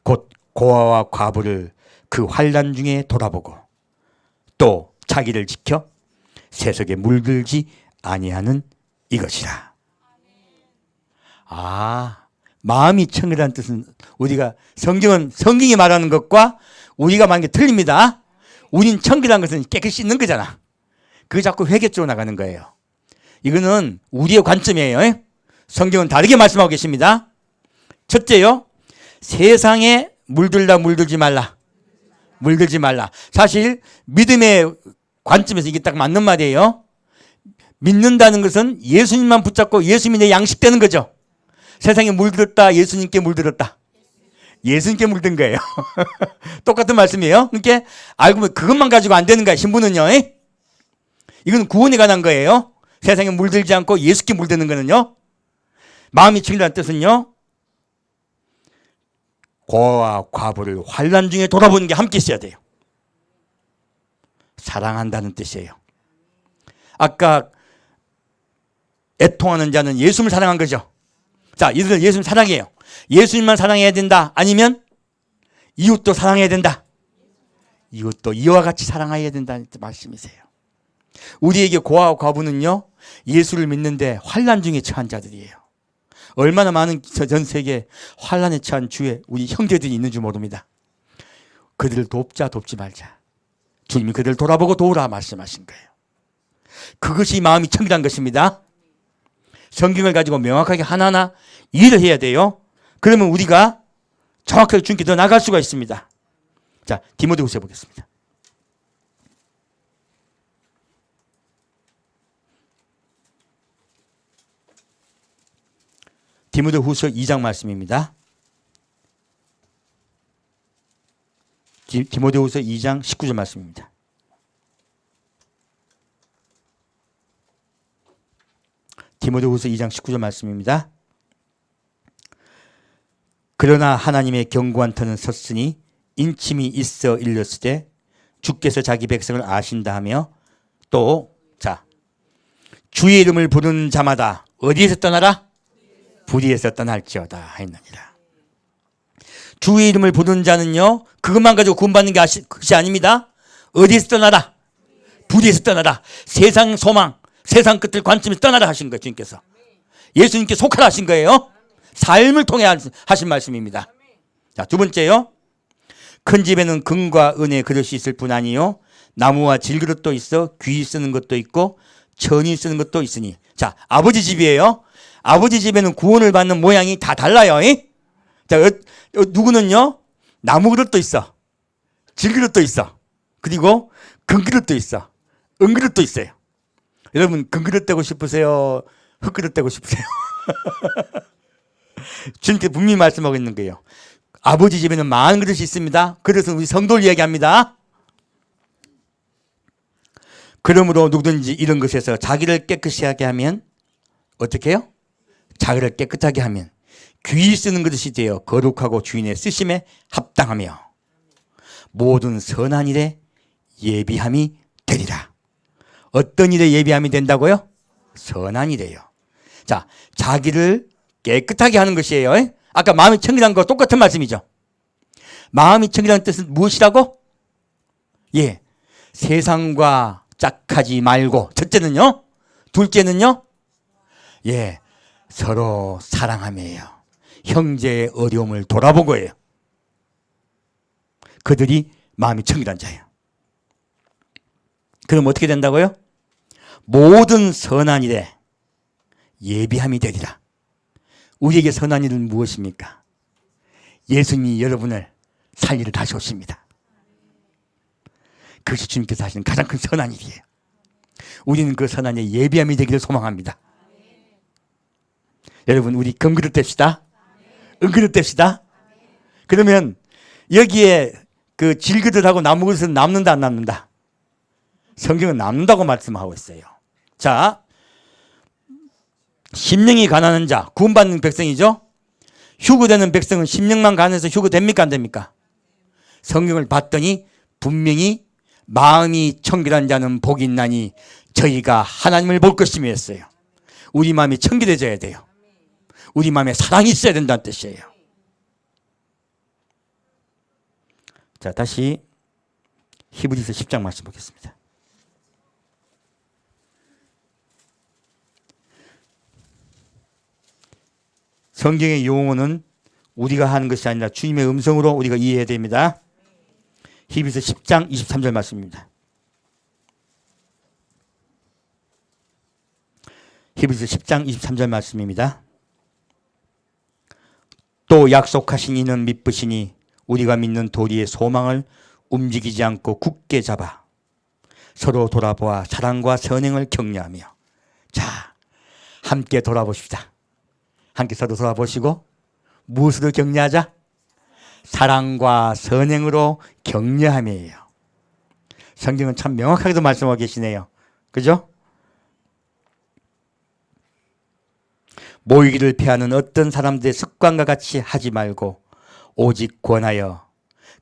곧 고아와 과부를 그 환난 중에 돌아보고 또 자기를 지켜 세속에 물들지 아니하는 이것이라. 마음이 청결한 뜻은 우리가 성경이 말하는 것과 우리가 말하는 게 틀립니다. 우린 청결한 것은 깨끗이 씻는 거잖아. 그게 자꾸 회개 쪽으로 나가는 거예요. 이거는 우리의 관점이에요. 성경은 다르게 말씀하고 계십니다. 첫째요, 세상에 물들지 말라. 물들지 말라. 사실 믿음의 관점에서 이게 딱 맞는 말이에요. 믿는다는 것은 예수님만 붙잡고 예수님이 내 양식되는 거죠. 세상에 물들었다, 예수님께 물들었다. 예수님께 물든 거예요. 똑같은 말씀이에요. 그러니까 알고 보면 그것만 가지고 안 되는 거야, 신부는요. 이건 구원에 관한 거예요. 세상에 물들지 않고 예수께 물드는 거는요. 마음이 청결한 뜻은요, 고아와 과부를 환난 중에 돌아보는 게 함께 있어야 돼요. 사랑한다는 뜻이에요. 아까 애통하는 자는 예수님을 사랑한 거죠. 자, 이들은 예수님 사랑해요. 예수님만 사랑해야 된다? 아니면 이웃도 사랑해야 된다? 이웃도 이와 같이 사랑해야 된다는 말씀이세요. 우리에게 고아와 과부는요, 예수를 믿는데 환난 중에 처한 자들이에요. 얼마나 많은 전 세계에 환난에 처한 주의 우리 형제들이 있는 줄 모릅니다. 그들을 돕지 말자. 주님이 그들을 돌아보고 도우라 말씀하신 거예요. 그것이 마음이 청결한 것입니다. 성경을 가지고 명확하게 하나하나 이해를 해야 돼요. 그러면 우리가 정확하게 주님께 더 나갈 수가 있습니다. 자, 디모데후서 보겠습니다. 디모데후서 2장 말씀입니다. 디모데후서 2장 19절 말씀입니다. 디모데후서 2장 19절 말씀입니다. 그러나 하나님의 견고한 터는 섰으니 인침이 있어 일렀으되 주께서 자기 백성을 아신다 하며 또 주의 이름을 부르는 자마다 어디에서 떠나라? 불의에서 떠날지어다 했느니라. 주의 이름을 부르는 자는요, 그것만 가지고 구원받는 것이 아닙니다. 어디에서 떠나라? 불의에서 떠나라. 세상 소망, 세상 끝을 관점에서 떠나라 하신 거예요. 주님께서 예수님께 속하라 하신 거예요. 삶을 통해 하신 말씀입니다. 자, 두 번째요, 큰 집에는 금과 은의 그릇이 있을 뿐 아니요 나무와 질그릇도 있어 귀 쓰는 것도 있고 천이 쓰는 것도 있으니. 자, 아버지 집이에요. 아버지 집에는 구원을 받는 모양이 다 달라요. 자, 누구는요, 나무 그릇도 있어, 질그릇도 있어, 그리고 금그릇도 있어, 은그릇도 있어요. 여러분, 금그릇 되고 싶으세요? 흙그릇 되고 싶으세요? 주님께 분명히 말씀하고 있는 거예요. 아버지 집에는 많은 그릇이 있습니다. 그래서 우리 성도를 이야기합니다. 그러므로 누구든지 이런 것에서 자기를 깨끗이 하게 하면 어떻게 해요? 자기를 깨끗하게 하면 귀 쓰는 그릇이 되어 거룩하고 주인의 쓰심에 합당하며 모든 선한 일에 예비함이 되리라. 어떤 일에 예비함이 된다고요? 선한 일이에요. 자, 자기를 깨끗하게 하는 것이에요. 아까 마음이 청결한 거 똑같은 말씀이죠. 마음이 청결한 뜻은 무엇이라고? 예, 세상과 짝하지 말고. 첫째는요, 둘째는요, 예, 서로 사랑함이에요. 형제의 어려움을 돌아보고예요. 그들이 마음이 청결한 자예요. 그럼 어떻게 된다고요? 모든 선한 일에 예비함이 되리라. 우리에게 선한 일은 무엇입니까? 예수님이 여러분을 살리러 다시 오십니다. 그것이 주님께서 하시는 가장 큰 선한 일이에요. 우리는 그 선한 일에 예비함이 되기를 소망합니다. 여러분, 우리 금그릇 됩시다. 은그릇 됩시다. 그러면 여기에 그 질그릇하고 나무그릇은 남는다 안 남는다? 성경은 남는다고 말씀하고 있어요. 자, 심령이 가난한 자, 구원받는 백성이죠. 휴거되는 백성은 심령만 가난해서 휴거됩니까 안 됩니까? 성경을 봤더니 분명히 마음이 청결한 자는 복이 있나니 저희가 하나님을 볼 것이며 했어요. 우리 마음이 청결해져야 돼요. 우리 마음에 사랑이 있어야 된다는 뜻이에요. 자, 다시 히브리서 10장 말씀 보겠습니다. 성경의 용어는 우리가 하는 것이 아니라 주님의 음성으로 우리가 이해해야 됩니다. 히브리서 10장 23절 말씀입니다. 히브리서 10장 23절 말씀입니다. 또 약속하신 이는 믿으시니 우리가 믿는 도리의 소망을 움직이지 않고 굳게 잡아 서로 돌아보아 사랑과 선행을 격려하며. 자, 함께 돌아보십시다. 함께 서로 돌아보시고 무엇으로 격려하자? 사랑과 선행으로 격려함이에요. 성경은 참 명확하게도 말씀하고 계시네요. 그죠? 모이기를 피하는 어떤 사람들의 습관과 같이 하지 말고 오직 권하여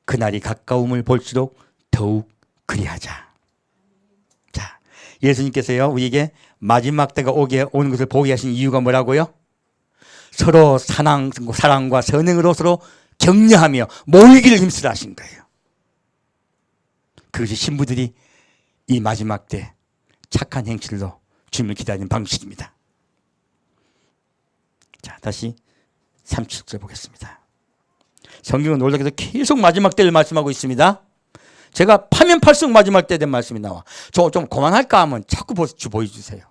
그날이 가까움을 볼수록 더욱 그리하자. 자, 예수님께서요 우리에게 마지막 때가 오는 것을 보게 하신 이유가 뭐라고요? 서로 사랑과 선행으로 서로 격려하며 모이기를 힘쓰라 하신 거예요. 그것이 신부들이 이 마지막 때 착한 행실로 주님을 기다리는 방식입니다. 자, 다시 37절 보겠습니다. 성경은 놀랍게도 계속 마지막 때를 말씀하고 있습니다. 제가 파면 팔수록 마지막 때 된 말씀이 나와. 저 좀 그만할까 하면 자꾸 보여주세요.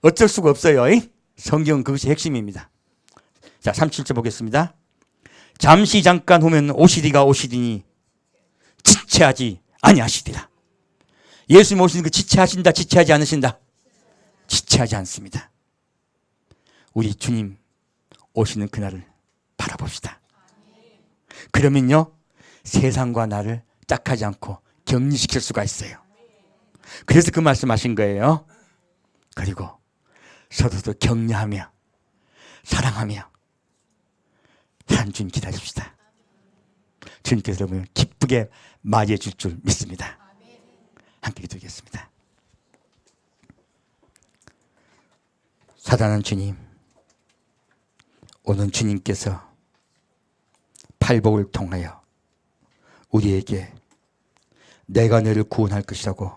어쩔 수가 없어요. 성경은 그것이 핵심입니다. 자, 37절 보겠습니다. 잠시 잠깐 후면 오시리가 오시리니 지체하지 아니하시리라. 예수님 오시는 그 지체하신다, 지체하지 않으신다? 지체하지 않습니다. 우리 주님 오시는 그날을 바라봅시다. 그러면요 세상과 나를 짝하지 않고 격리시킬 수가 있어요. 그래서 그 말씀하신 거예요. 그리고 서로도 격려하며 사랑하며 한 주님 기다립시다. 주님께서 여러분을 기쁘게 맞이해 줄 줄 믿습니다. 함께 기도하겠습니다. 사랑하는 주님, 오늘 주님께서 팔복을 통하여 우리에게 내가 너를 구원할 것이라고,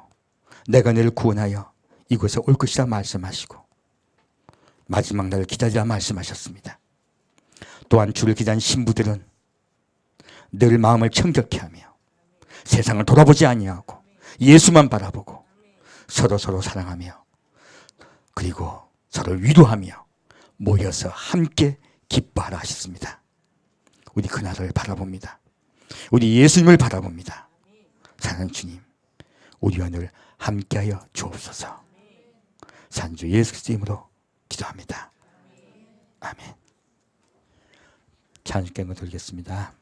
내가 너를 구원하여 이곳에 올 것이라 말씀하시고 마지막 날을 기다리라 말씀하셨습니다. 또한 주를 기다리는 신부들은 늘 마음을 청결케 하며 세상을 돌아보지 아니하고 예수만 바라보고 서로 사랑하며 그리고 서로 위로하며 모여서 함께 기뻐하라 하셨습니다. 우리 그날을 바라봅니다. 우리 예수님을 바라봅니다. 사랑하는 주님, 우리와 늘 함께하여 주옵소서. 산주 예수 그리스도 이름으로 기도합니다. 아멘. 찬양께 한번 드리겠습니다.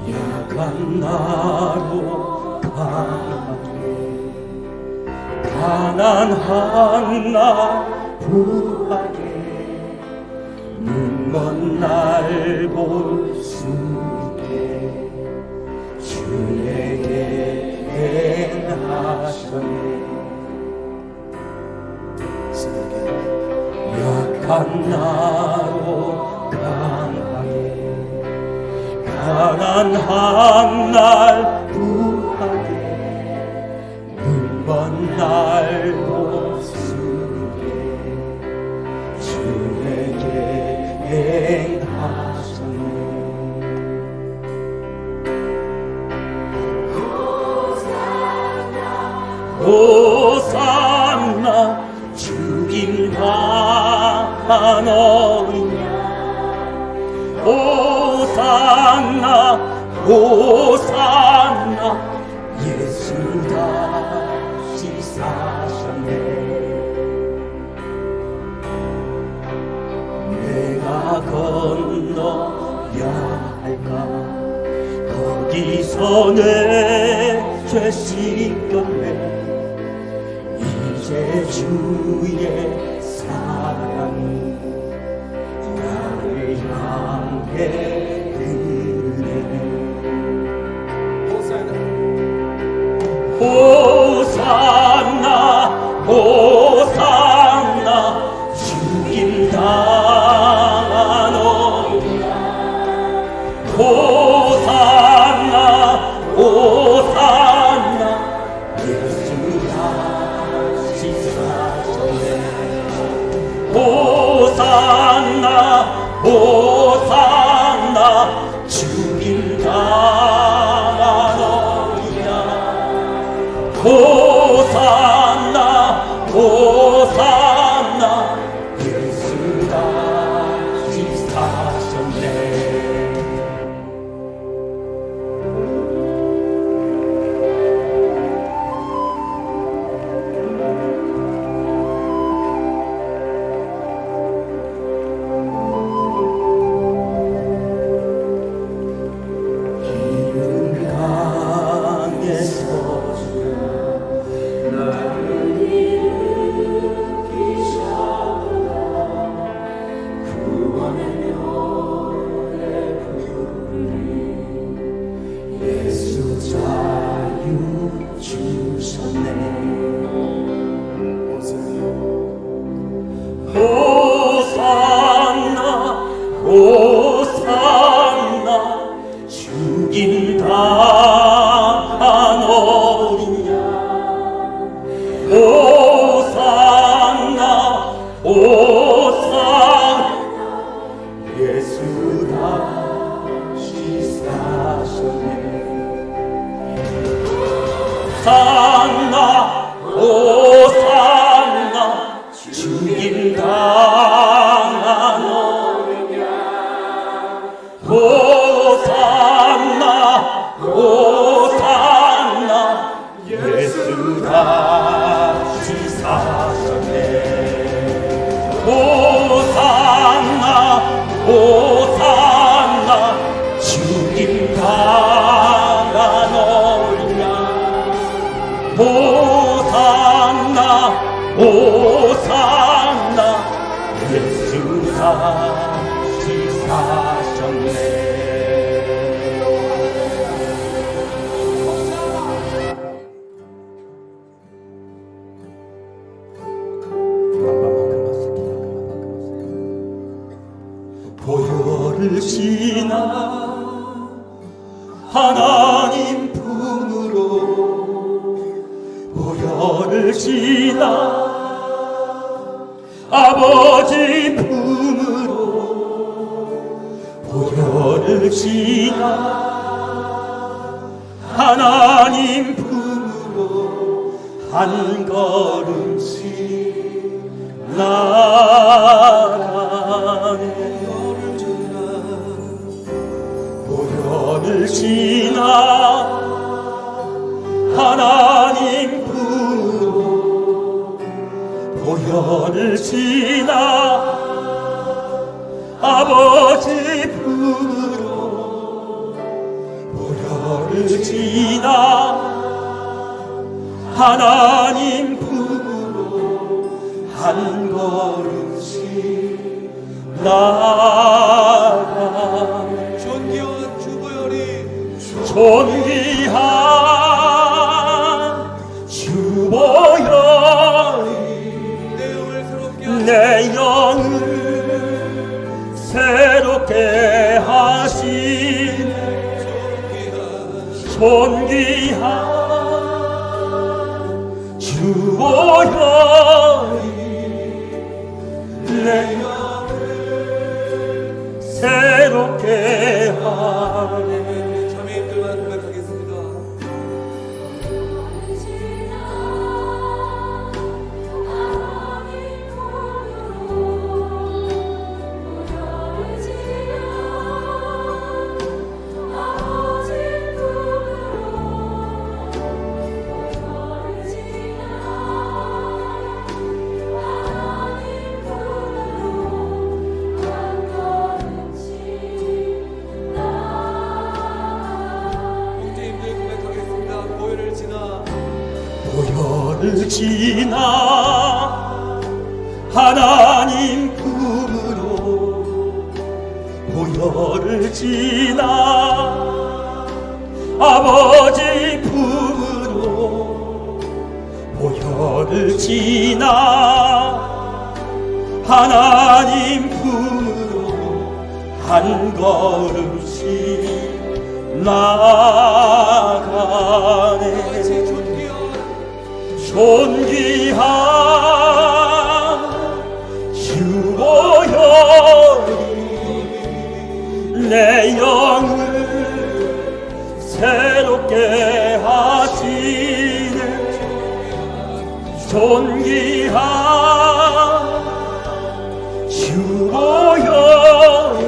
약한 나로 가난한 나 부하게 눈먼 날 볼 수 있게 주 내게 행하셨네. 약한 나로 가난한 날 부하게 눈먼 날 볼 수 있게 주 내게 행하셨네. 호산나 죽임 당하노냐. 호산나 호산나 예수 다시 사셨네. 내가 건너야 할까. 거기서 내 죄 씻겼네. 이제 주의 사랑 호산나 주님 당하노냐 호산나 호산나 예수 다시 사셨네. 호산나 호산나 죽임 당하노리냐 호산나 호산나 예수 다시 사셨네. 호산나 호산나 주님 당하노냐 호산나 호산나 예수 다시 사셨네. 호산나 호산나 주님 당하노냐 호산나 호산나 예수 다시 사셨네. 보혈을 지나 하나님 품으로 보혈을 지나 아버지 품으로 보혈을 지나 하나님 품으로 한 걸음씩 나가네. 보혈을 지나 하나님 품으로 보혈을 지나 아버지 품으로 보혈을 지나 하나님 품으로 한 걸음씩 나가네. 존귀한 주보혈이 존귀한 주보혈이 내 영을 새롭게 하시네. 존귀한 주보혈이 내 영을 새롭게 하네. 자매님들만 고백하겠습니다. 보혈을 지나 하나님 품으로 보혈을 지나 아버지 품으로 보혈을 지나 하나님 품으로 한 걸음씩 나가네. 존귀한 주보혈이 내 영을 새롭게 하시는 존귀한 주보혈이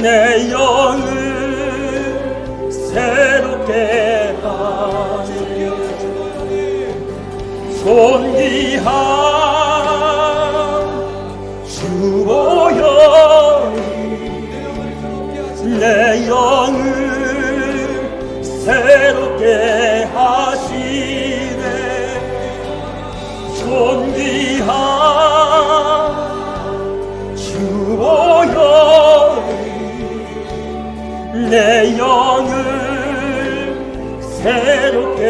내 영을 새롭게 하시는 존귀한 주보혈이 내 영을 새롭게 하시네 존귀한 주보혈이 내 영을 새롭게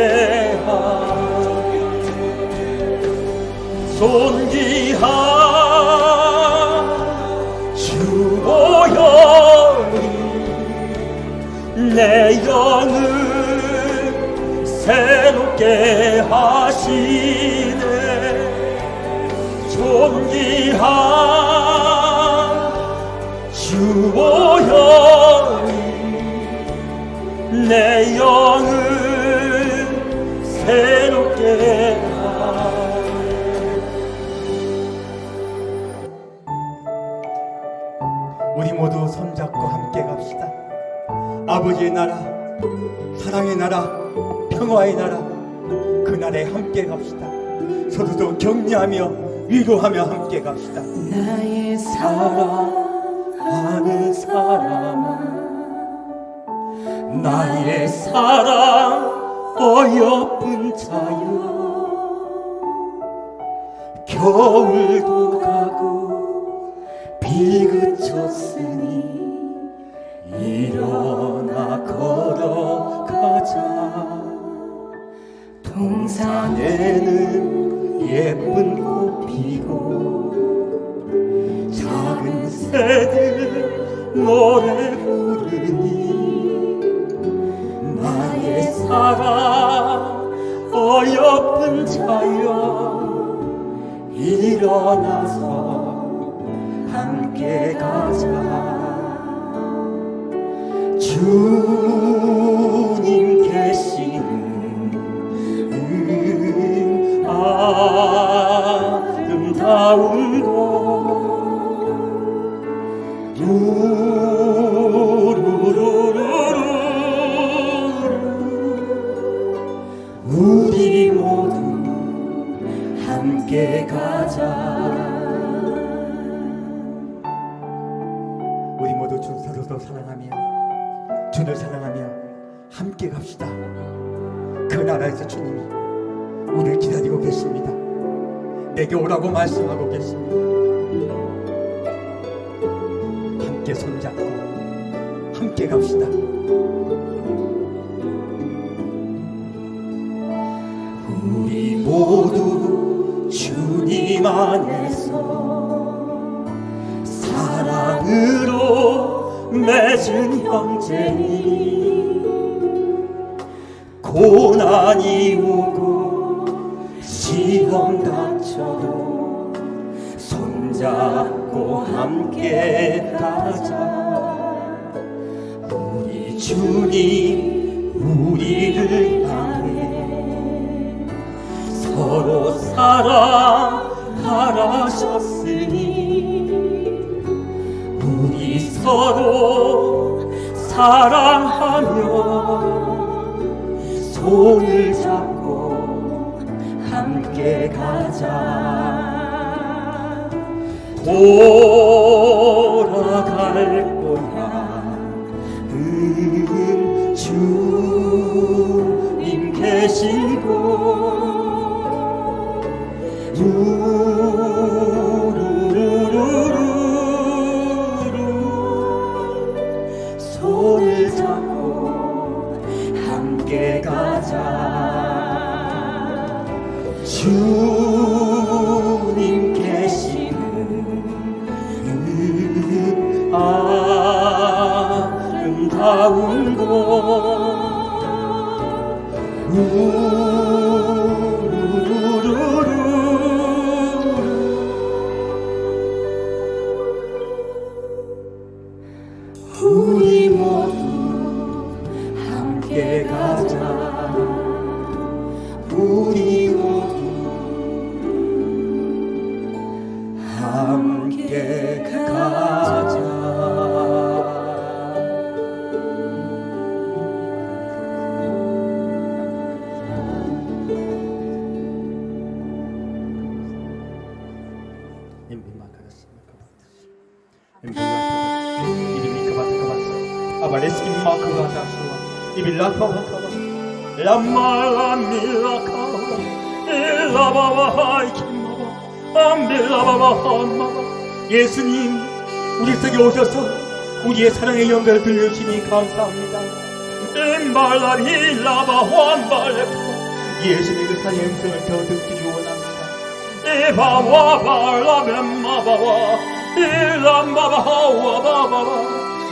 하시네 존귀한 주보혈이 내 영을 새롭게 하시네 존귀한 주보혈이 내 영을 새롭게 우리 모두 손잡고 함께 갑시다. 아버지의 나라, 사랑의 나라, 평화의 나라, 그 나라에 함께 갑시다. 서로도 격려하며 위로하며 함께 갑시다. 나의 사랑하는 사람아, 나의 사랑 어여쁜 자여 겨울도 가고 비 그쳤으니 일어나 걸어가자 동산에는 예쁜 꽃 피고 작은 새들 노래 부르니 나의 사랑 어여쁜 자여 일어나서 함께 가자 주님 계시는 아름다운 곳 우리 모두 함께 가자 우리 모두 주 서로도 사랑하며 주를 사랑하며 함께 갑시다. 그 나라에서 주님이 우리를 기다리고 계십니다. 내게 오라고 말씀하고 계십니다. 함께 손잡고 함께 갑시다. 우리 모두 주님 안에서 사랑으로 맺은 형제니 고난이 오고 시험 닥쳐도 손잡고 함께 가자 우리 주님 우리를 향해 서로 사랑하셨으니 우리 서로 사랑하며 손을 잡고 함께 가자 돌아갈 거야 주님 계신 곳 손을 잡고 함께 가자 주님 계시는 아름다운 곳 함께 가자. 예수님, 우리 속에 오셔서 우리의 사랑의 연가를 들려주시니 감사합니다. 예수님의 그 사랑의 음성을 더 듣기를 원합니다.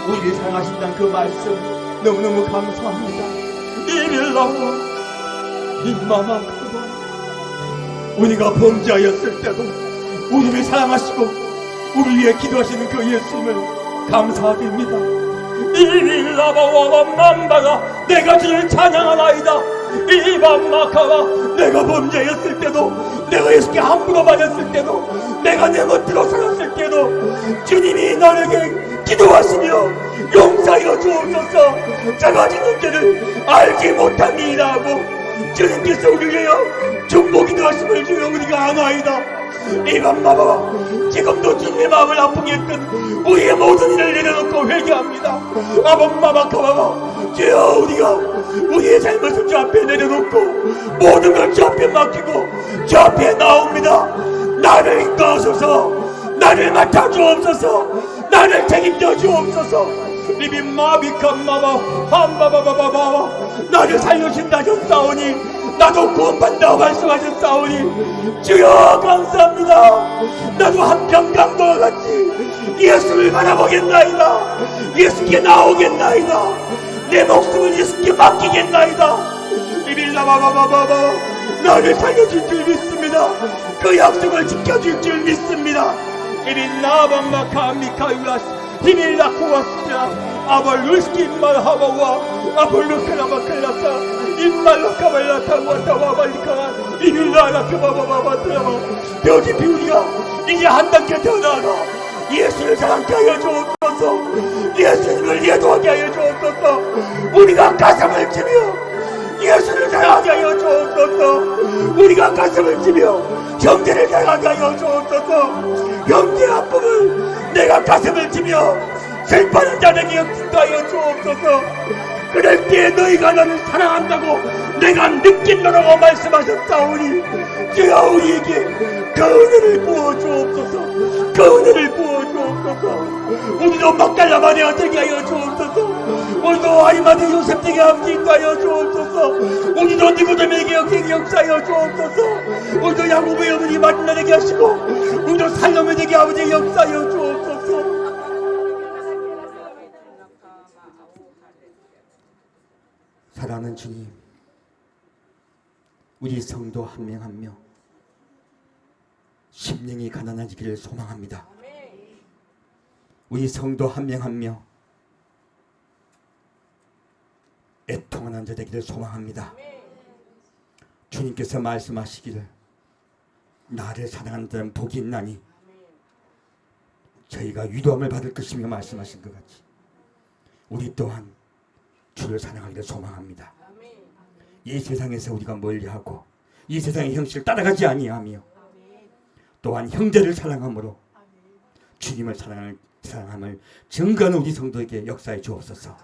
우리를 사랑하신다는 그 말씀 너무너무 감사합니다. 우리가 범죄하였을 때도 우리를 사랑하시고 우리 위해 기도하시는 그 예수님을 감사드립니다. 내가 주를 찬양하나이다. 내가 범죄였을 때도, 내가 예수께 함부로 맞았을 때도, 내가 내 멋대로 살았을 때도 주님이 나에게 기도하시며 용서하여 주옵소서. 제가 지는 죄를 알지 못함이라고 주님께서 우리를 위하여 중보기도 하심을 주여 우리가 아나이다. 이밤마마 지금도 주님의 마음을 아프게 했던 우리의 모든 일을 내려놓고 회개합니다. 아밤마마카마마 주여, 우리가 우리의 잘못을 주 앞에 내려놓고 모든 걸 주 앞에 맡기고 주 앞에 나옵니다. 나를 인도하소서. 나를 맡아주옵소서. 나를 책임져 주옵소서. 리빈마비칸마마 함바바바바바 나를 살려준다 하셨사오니 나도 구원받는다고 말씀하셨사오니 주여 감사합니다. 나도 한평강도와 같이 예수를 바라보겠나이다. 예수께 나오겠나이다. 내 목숨을 예수께 맡기겠나이다. 리빌라바바바바바 나를 살려줄 줄 믿습니다. 그 약속을 지켜줄 줄 믿습니다. 리빌라밤마카미카유라스 히밀라쿠와스자 아벌루스키 말하바와 아벌루카라바칼라사 임말라카발라타와타와발리카와 이밀라라크바바바바트라바 여기 우리가 이제 한 단계 더 나아가 예수를 사랑케 하여 주옵소서. 예수님을 예도하게 하여 주옵소서. 우리가 가슴을 치며 예수를 사랑하게 하여 주옵소서. 우리가 가슴을 치며 형제를 사랑하게 하여 주옵소서. 형제 아픔을 내가 가슴을 치며 슬퍼하는 자에게 역사하게 하여 주옵소서. 그럴 때 너희가 나를 사랑한다고 내가 느낀다라고 말씀하셨사오니 주여 우리에게 그 은혜를 부어주옵소서. 그 은혜를 부어주옵소서. 우리도 막달라마네아 되게 하여 주옵소서. 우리도 아리마대 요셉 되게 하여 주옵소서. 우리도 니고데메에게 역사하여 주옵소서. 우리도 야고보의 어머니 마리나 되게 하시고 우리도 살로메 되게 아버지 역사하여 주옵소서. 사랑하는 주님, 우리 성도 한 명 한 명 심령이 가난해지기를 소망합니다. 우리 성도 한 명 한 명 애통하는 자 되기를 소망합니다. 주님께서 말씀하시기를 나를 사랑하는 자는 복이 있나니 저희가 위로함을 받을 것이며 말씀하신 것 같이 우리 또한 주를 사랑하기를 소망합니다. 이 세상에서 우리가 멀리하고 이 세상의 형식을 따라가지 아니하며 또한 형제를 사랑함으로 주님을 사랑함을 증거하는 우리 성도에게 역사해 주옵소서.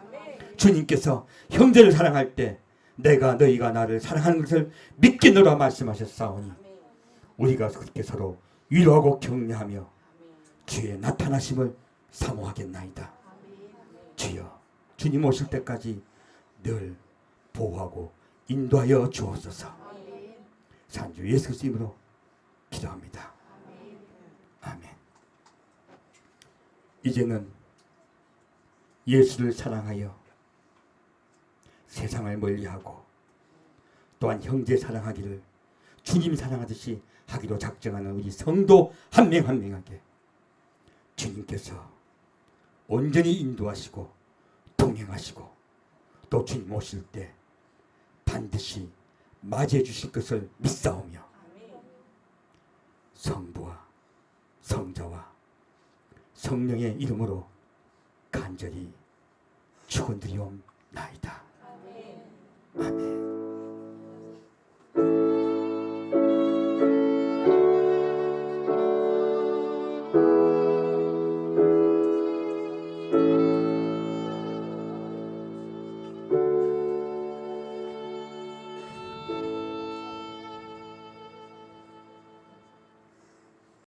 주님께서 형제를 사랑할 때 내가 너희가 나를 사랑하는 것을 믿겠노라 말씀하셨사오니 우리가 그렇게 서로 위로하고 격려하며 주의 나타나심을 사모하겠나이다. 주여, 주님 오실 때까지 늘 보호하고 인도하여 주옵소서. 산주 예수 그리스도 이름으로 기도합니다. 아멘. 이제는 예수를 사랑하여 세상을 멀리하고 또한 형제 사랑하기를 주님 사랑하듯이 하기로 작정하는 우리 성도 한 명 한 명에게 주님께서 온전히 인도하시고 동행하시고 또 주님 오실 때 반드시 맞이해 주실 것을 믿사오며 성부와 성자와 성령의 이름으로 간절히 축원드리옵나이다. 아멘.